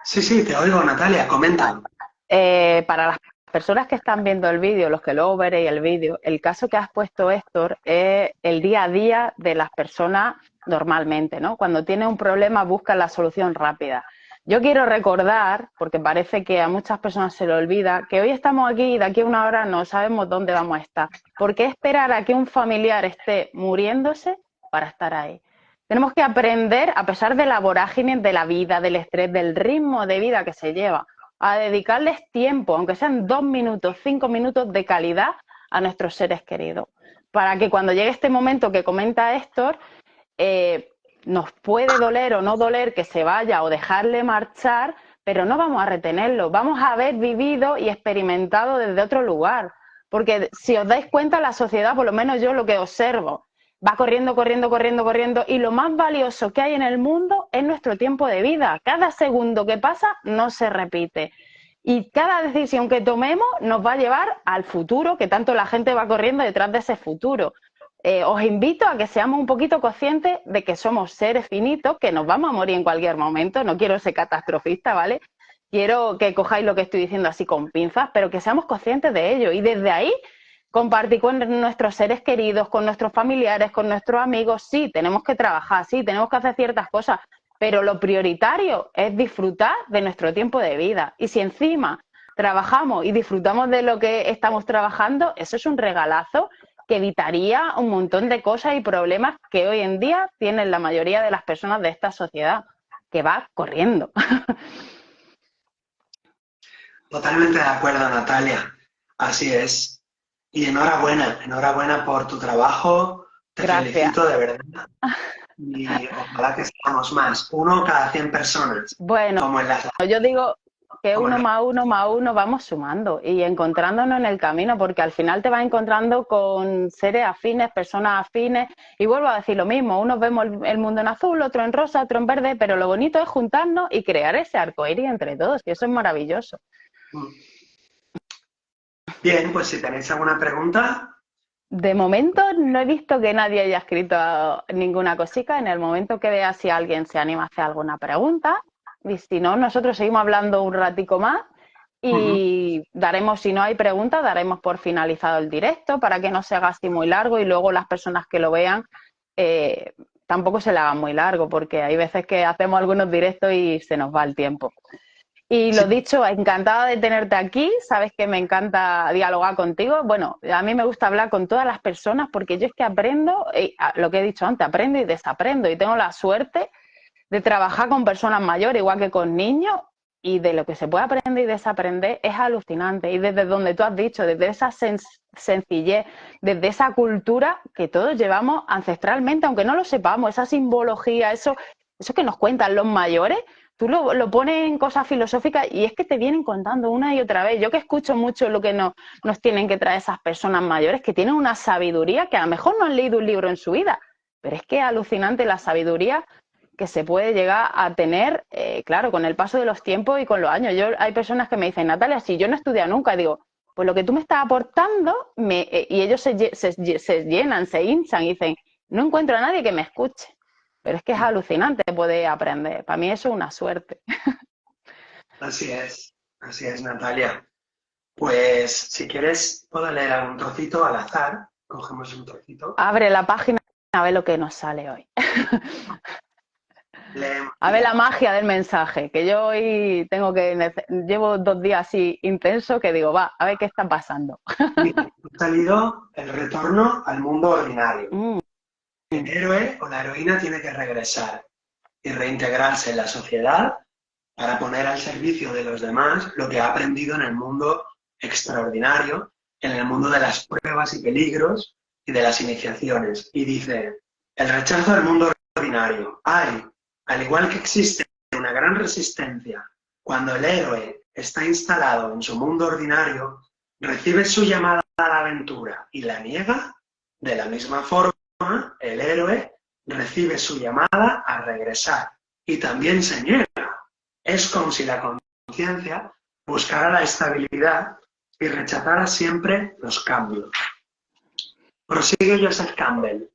Sí, te oigo, Natalia, comenta. Para las personas que están viendo el vídeo, los que luego veréis el vídeo, el caso que has puesto, Héctor, es el día a día de las personas normalmente, ¿no? Cuando tienen un problema buscan la solución rápida. Yo quiero recordar, porque parece que a muchas personas se le olvida, que hoy estamos aquí y de aquí a 1 hora no sabemos dónde vamos a estar. ¿Por qué esperar a que un familiar esté muriéndose para estar ahí? Tenemos que aprender, a pesar de la vorágine de la vida, del estrés, del ritmo de vida que se lleva, a dedicarles tiempo, aunque sean 2 minutos, 5 minutos de calidad a nuestros seres queridos, para que cuando llegue este momento que comenta Héctor, nos puede doler o no doler que se vaya o dejarle marchar, pero no vamos a retenerlo, vamos a haber vivido y experimentado desde otro lugar, porque si os dais cuenta, la sociedad, por lo menos yo lo que observo, va corriendo, corriendo, corriendo, corriendo, y lo más valioso que hay en el mundo es nuestro tiempo de vida. Cada segundo que pasa no se repite. Y cada decisión que tomemos nos va a llevar al futuro, que tanto la gente va corriendo detrás de ese futuro. Os invito a que seamos un poquito conscientes de que somos seres finitos, que nos vamos a morir en cualquier momento. No quiero ser catastrofista, ¿vale? Quiero que cojáis lo que estoy diciendo así con pinzas, pero que seamos conscientes de ello. Y desde ahí compartir con nuestros seres queridos, con nuestros familiares, con nuestros amigos. Sí, tenemos que trabajar, sí, tenemos que hacer ciertas cosas, pero lo prioritario es disfrutar de nuestro tiempo de vida. Y si encima trabajamos y disfrutamos de lo que estamos trabajando, eso es un regalazo que evitaría un montón de cosas y problemas que hoy en día tienen la mayoría de las personas de esta sociedad, que va corriendo. Totalmente de acuerdo, Natalia. Así es. Y enhorabuena por tu trabajo. Te Gracias. felicito de verdad. Y ojalá que seamos más. 1 cada 100 personas. Bueno, Como en las... yo digo que como en uno los- más uno más uno vamos sumando y encontrándonos en el camino, porque al final te vas encontrando con seres afines, personas afines, y vuelvo a decir lo mismo, unos vemos el mundo en azul, otro en rosa, otro en verde, pero lo bonito es juntarnos y crear ese arcoíris entre todos, que eso es maravilloso. Bien, pues si tenéis alguna pregunta, De momento no he visto que nadie haya escrito ninguna cosica. En el momento que vea si alguien se anima a hacer alguna pregunta, y si no, nosotros seguimos hablando un ratico más y daremos, si no hay preguntas, daremos por finalizado el directo para que no se haga así muy largo y luego las personas que lo vean tampoco se le haga muy largo, porque hay veces que hacemos algunos directos y se nos va el tiempo. Y sí, lo dicho, encantada de tenerte aquí, sabes que me encanta dialogar contigo. Bueno, a mí me gusta hablar con todas las personas porque yo es que aprendo, lo que he dicho antes, aprendo y desaprendo y tengo la suerte de trabajar con personas mayores, igual que con niños, y de lo que se puede aprender y desaprender es alucinante. Y desde donde tú has dicho, desde esa sencillez, desde esa cultura que todos llevamos ancestralmente, aunque no lo sepamos, esa simbología, eso que nos cuentan los mayores, tú lo pones en cosas filosóficas y es que te vienen contando una y otra vez. Yo que escucho mucho lo que nos tienen que traer esas personas mayores, que tienen una sabiduría que a lo mejor no han leído un libro en su vida, pero es que es alucinante la sabiduría que se puede llegar a tener, claro, con el paso de los tiempos y con los años. Hay personas que me dicen, Natalia, si yo no he estudiado nunca, digo, pues lo que tú me estás aportando, y ellos se llenan, se hinchan y dicen, no encuentro a nadie que me escuche. Pero es que es alucinante poder aprender. Para mí eso es una suerte. así es, Natalia. Pues si quieres, puedo leer algún trocito al azar. Cogemos un trocito. Abre la página a ver lo que nos sale hoy. Leemos. A ver la magia del mensaje, que yo hoy llevo 2 días así intenso que digo, va, a ver qué está pasando. Mira, ha salido el retorno al mundo ordinario. El héroe o la heroína tiene que regresar y reintegrarse en la sociedad para poner al servicio de los demás lo que ha aprendido en el mundo extraordinario, en el mundo de las pruebas y peligros y de las iniciaciones. Y dice, el rechazo del mundo ordinario. Hay, al igual que existe una gran resistencia cuando el héroe está instalado en su mundo ordinario, recibe su llamada a la aventura y la niega, de la misma forma, el héroe recibe su llamada a regresar y también se niega. Es como si la conciencia buscara la estabilidad y rechazara siempre los cambios. Prosigue Joseph Campbell.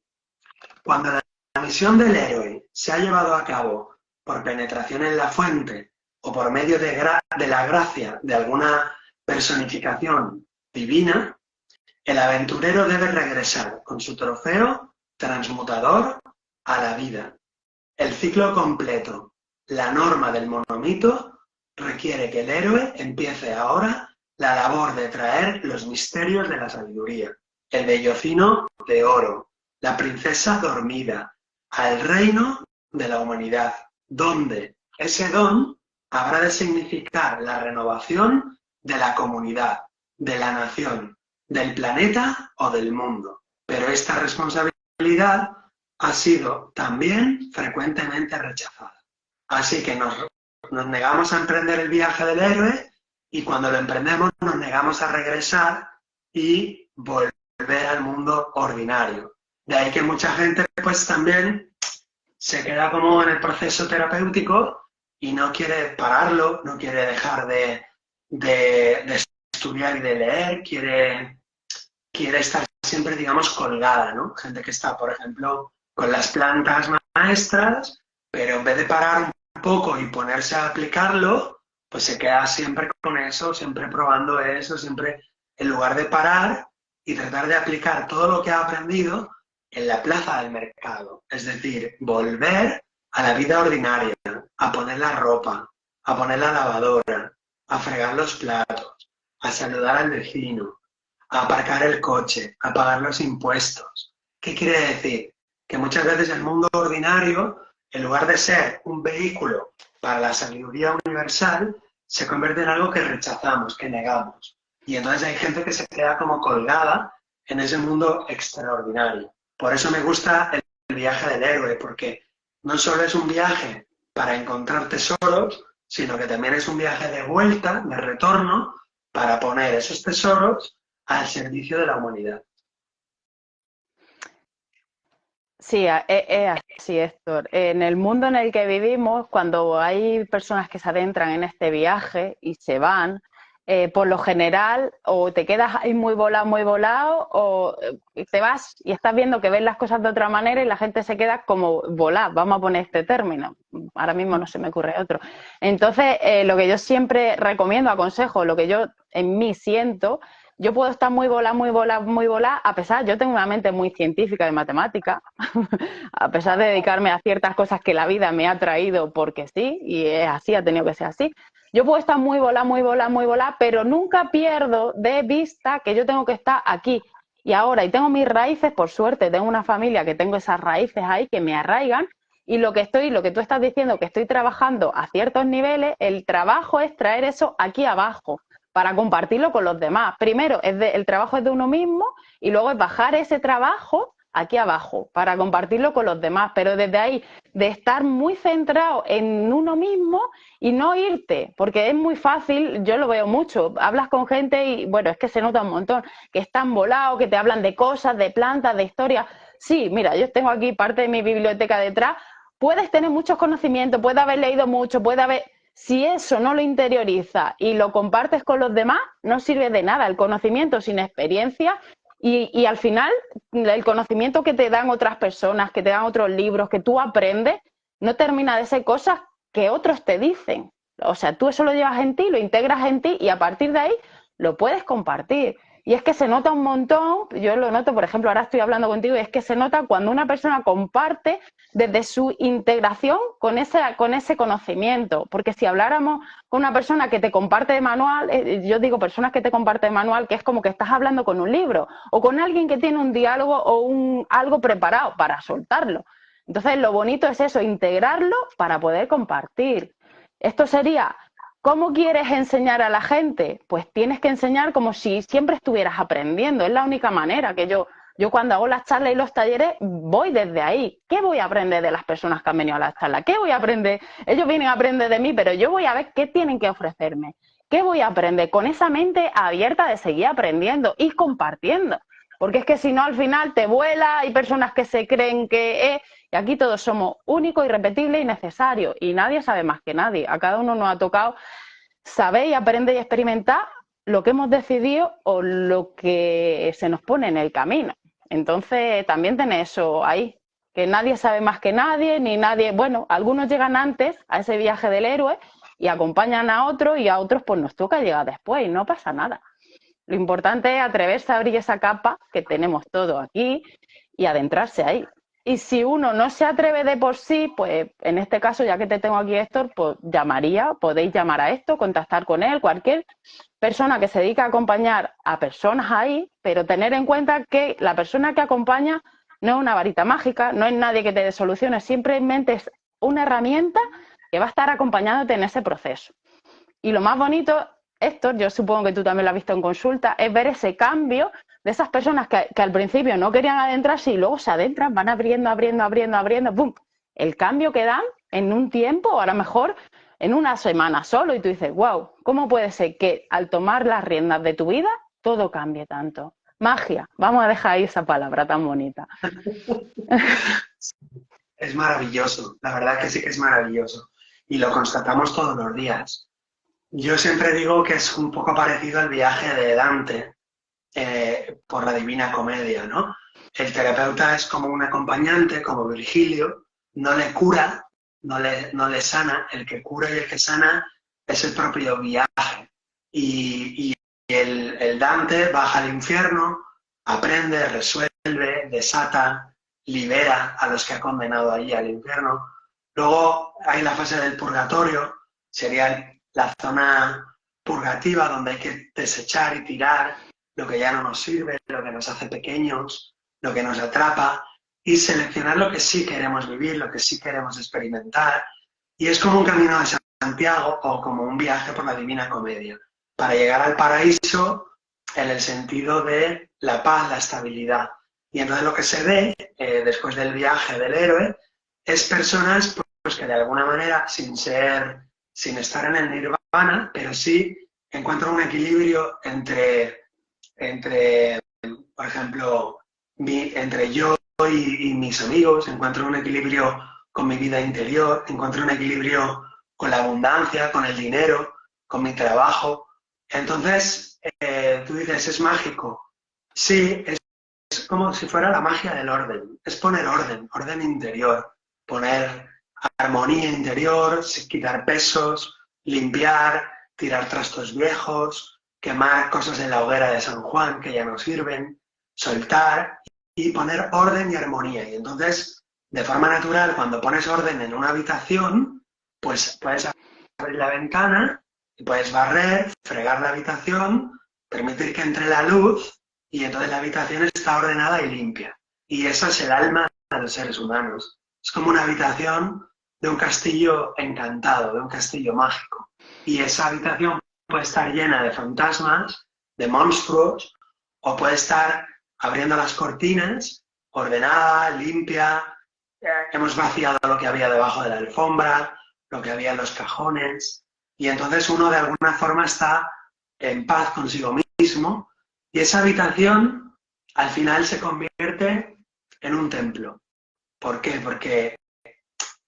Cuando la misión del héroe se ha llevado a cabo por penetración en la fuente o por medio de la gracia de alguna personificación divina, el aventurero debe regresar con su trofeo transmutador a la vida. El ciclo completo, la norma del monomito, requiere que el héroe empiece ahora la labor de traer los misterios de la sabiduría, el vellocino de oro, la princesa dormida, al reino de la humanidad, donde ese don habrá de significar la renovación de la comunidad, de la nación, del planeta o del mundo. Pero esta responsabilidad ha sido también frecuentemente rechazada. Así que nos negamos a emprender el viaje del héroe y cuando lo emprendemos nos negamos a regresar y volver al mundo ordinario. De ahí que mucha gente pues también se queda como en el proceso terapéutico y no quiere pararlo, no quiere dejar de estudiar y de leer, quiere estar siempre, digamos, colgada, ¿no? Gente que está, por ejemplo, con las plantas maestras, pero en vez de parar un poco y ponerse a aplicarlo, pues se queda siempre con eso, siempre probando eso, siempre, en lugar de parar y tratar de aplicar todo lo que ha aprendido en la plaza del mercado. Es decir, volver a la vida ordinaria, a poner la ropa, a poner la lavadora, a fregar los platos, a saludar al vecino, a aparcar el coche, a pagar los impuestos. ¿Qué quiere decir? Que muchas veces el mundo ordinario, en lugar de ser un vehículo para la sabiduría universal, se convierte en algo que rechazamos, que negamos. Y entonces hay gente que se queda como colgada en ese mundo extraordinario. Por eso me gusta el viaje del héroe, porque no solo es un viaje para encontrar tesoros, sino que también es un viaje de vuelta, de retorno, para poner esos tesoros al servicio de la humanidad. Sí, es así, Héctor. En el mundo en el que vivimos, cuando hay personas que se adentran en este viaje y se van, por lo general o te quedas ahí muy volado, o te vas y estás viendo que ves las cosas de otra manera y la gente se queda como volada. Vamos a poner este término. Ahora mismo no se me ocurre otro. Entonces, lo que yo siempre recomiendo, aconsejo, lo que yo en mí siento, yo puedo estar muy volada, a pesar, yo tengo una mente muy científica de matemática, a pesar de dedicarme a ciertas cosas que la vida me ha traído porque sí, y es así, ha tenido que ser así. Yo puedo estar muy volada, pero nunca pierdo de vista que yo tengo que estar aquí y ahora, y tengo mis raíces, por suerte, tengo una familia que tengo esas raíces ahí que me arraigan, y lo que tú estás diciendo, que estoy trabajando a ciertos niveles, el trabajo es traer eso aquí abajo, para compartirlo con los demás. Primero, el trabajo es de uno mismo y luego es bajar ese trabajo aquí abajo para compartirlo con los demás. Pero desde ahí, de estar muy centrado en uno mismo y no irte, porque es muy fácil, yo lo veo mucho, hablas con gente y, bueno, es que se nota un montón, que están volados, que te hablan de cosas, de plantas, de historias. Sí, mira, yo tengo aquí parte de mi biblioteca detrás, puedes tener muchos conocimientos, puedes haber leído mucho, puedes haber... Si eso no lo interioriza y lo compartes con los demás, no sirve de nada el conocimiento sin experiencia y al final el conocimiento que te dan otras personas, que te dan otros libros, que tú aprendes, no termina de ser cosas que otros te dicen. O sea, tú eso lo llevas en ti, lo integras en ti y a partir de ahí lo puedes compartir. Y es que se nota un montón, yo lo noto, por ejemplo, ahora estoy hablando contigo, y es que se nota cuando una persona comparte desde su integración con ese conocimiento. Porque si habláramos con una persona que te comparte de manual, yo digo personas que te comparten de manual, que es como que estás hablando con un libro o con alguien que tiene un diálogo o algo preparado para soltarlo. Entonces, lo bonito es eso, integrarlo para poder compartir. Esto sería... ¿Cómo quieres enseñar a la gente? Pues tienes que enseñar como si siempre estuvieras aprendiendo. Es la única manera que yo cuando hago las charlas y los talleres voy desde ahí. ¿Qué voy a aprender de las personas que han venido a las charlas? ¿Qué voy a aprender? Ellos vienen a aprender de mí, pero yo voy a ver qué tienen que ofrecerme. ¿Qué voy a aprender? Con esa mente abierta de seguir aprendiendo y compartiendo. Porque es que si no, al final te vuela, hay personas que se creen que es... Y aquí todos somos únicos, irrepetibles y necesarios. Y nadie sabe más que nadie. A cada uno nos ha tocado saber y aprender y experimentar lo que hemos decidido o lo que se nos pone en el camino. Entonces, también tenés eso ahí, que nadie sabe más que nadie, ni nadie... Bueno, algunos llegan antes a ese viaje del héroe y acompañan a otros y a otros pues nos toca llegar después y no pasa nada. Lo importante es atreverse a abrir esa capa que tenemos todos aquí y adentrarse ahí. Y si uno no se atreve de por sí, pues en este caso, ya que te tengo aquí, Héctor, pues podéis llamar a esto, contactar con él, cualquier persona que se dedica a acompañar a personas ahí, pero tener en cuenta que la persona que acompaña no es una varita mágica, no es nadie que te dé soluciones, simplemente es una herramienta que va a estar acompañándote en ese proceso. Y lo más bonito, Héctor, yo supongo que tú también lo has visto en consulta, es ver ese cambio de esas personas que al principio no querían adentrarse y luego se adentran, van abriendo, ¡pum! El cambio que dan en un tiempo, o a lo mejor en una semana solo, y tú dices, wow, ¿cómo puede ser que al tomar las riendas de tu vida todo cambie tanto? Magia, vamos a dejar ahí esa palabra tan bonita. Es maravilloso, la verdad que sí que es maravilloso. Y lo constatamos todos los días. Yo siempre digo que es un poco parecido al viaje de Dante por la Divina Comedia, ¿no? El terapeuta es como un acompañante, como Virgilio, no le cura, no le sana, el que cura y el que sana es el propio viaje. Y el Dante baja al infierno, aprende, resuelve, desata, libera a los que ha condenado allí al infierno. Luego hay la fase del purgatorio, sería la zona purgativa donde hay que desechar y tirar lo que ya no nos sirve, lo que nos hace pequeños, lo que nos atrapa, y seleccionar lo que sí queremos vivir, lo que sí queremos experimentar. Y es como un camino de Santiago o como un viaje por la Divina Comedia, para llegar al paraíso en el sentido de la paz, la estabilidad. Y entonces lo que se ve después del viaje del héroe es personas pues, que de alguna manera, sin estar en el nirvana, pero sí encuentran un equilibrio entre por ejemplo, entre yo y mis amigos, encuentro un equilibrio con mi vida interior, encuentro un equilibrio con la abundancia, con el dinero, con mi trabajo. Entonces, tú dices, ¿es mágico? Sí, es como si fuera la magia del orden. Es poner orden, orden interior, poner armonía interior, quitar pesos, limpiar, tirar trastos viejos, quemar cosas en la hoguera de San Juan que ya no sirven, soltar y poner orden y armonía. Y entonces, de forma natural, cuando pones orden en una habitación, pues puedes abrir la ventana y puedes barrer, fregar la habitación, permitir que entre la luz y entonces la habitación está ordenada y limpia. Y eso es el alma de los seres humanos. Es como una habitación de un castillo encantado, de un castillo mágico. Y esa habitación puede estar llena de fantasmas, de monstruos, o puede estar abriendo las cortinas, ordenada, limpia. Hemos vaciado lo que había debajo de la alfombra, lo que había en los cajones, y entonces uno de alguna forma está en paz consigo mismo, y esa habitación al final se convierte en un templo. ¿Por qué? Porque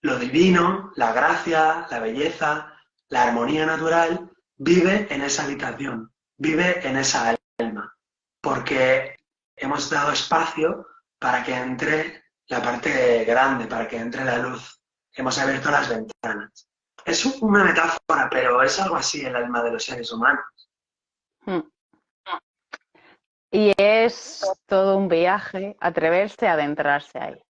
lo divino, la gracia, la belleza, la armonía natural vive en esa habitación, vive en esa alma, porque hemos dado espacio para que entre la parte grande, para que entre la luz. Hemos abierto las ventanas. Es una metáfora, pero es algo así el alma de los seres humanos. Mm. Y es todo un viaje, atreverse a adentrarse ahí.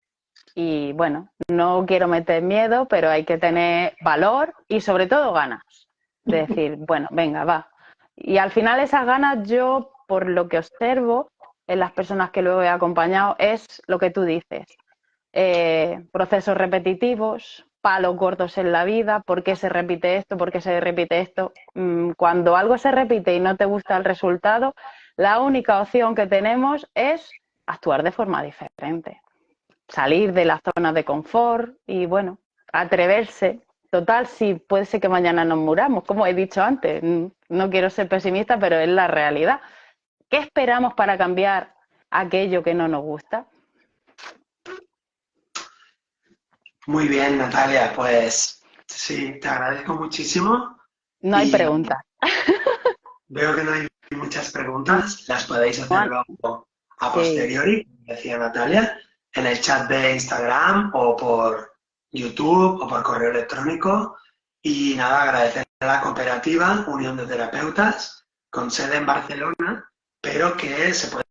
Y bueno, no quiero meter miedo, pero hay que tener valor y sobre todo ganas. De decir, bueno, venga, va. Y al final esas ganas yo, por lo que observo en las personas que luego he acompañado, es lo que tú dices. Procesos repetitivos, palos gordos en la vida, ¿por qué se repite esto? ¿Por qué se repite esto? Cuando algo se repite y no te gusta el resultado, la única opción que tenemos es actuar de forma diferente. Salir de la zona de confort y, bueno, atreverse. Total, sí, puede ser que mañana nos muramos, como he dicho antes. No quiero ser pesimista, pero es la realidad. ¿Qué esperamos para cambiar aquello que no nos gusta? Muy bien, Natalia, pues sí, te agradezco muchísimo No hay y preguntas. veo que no hay muchas preguntas, las podéis hacer luego a Sí. posteriori, como decía Natalia, en el chat de Instagram o por YouTube o por correo electrónico. Y nada, agradecer a la cooperativa Unión de Terapeutas, con sede en Barcelona, pero que se puede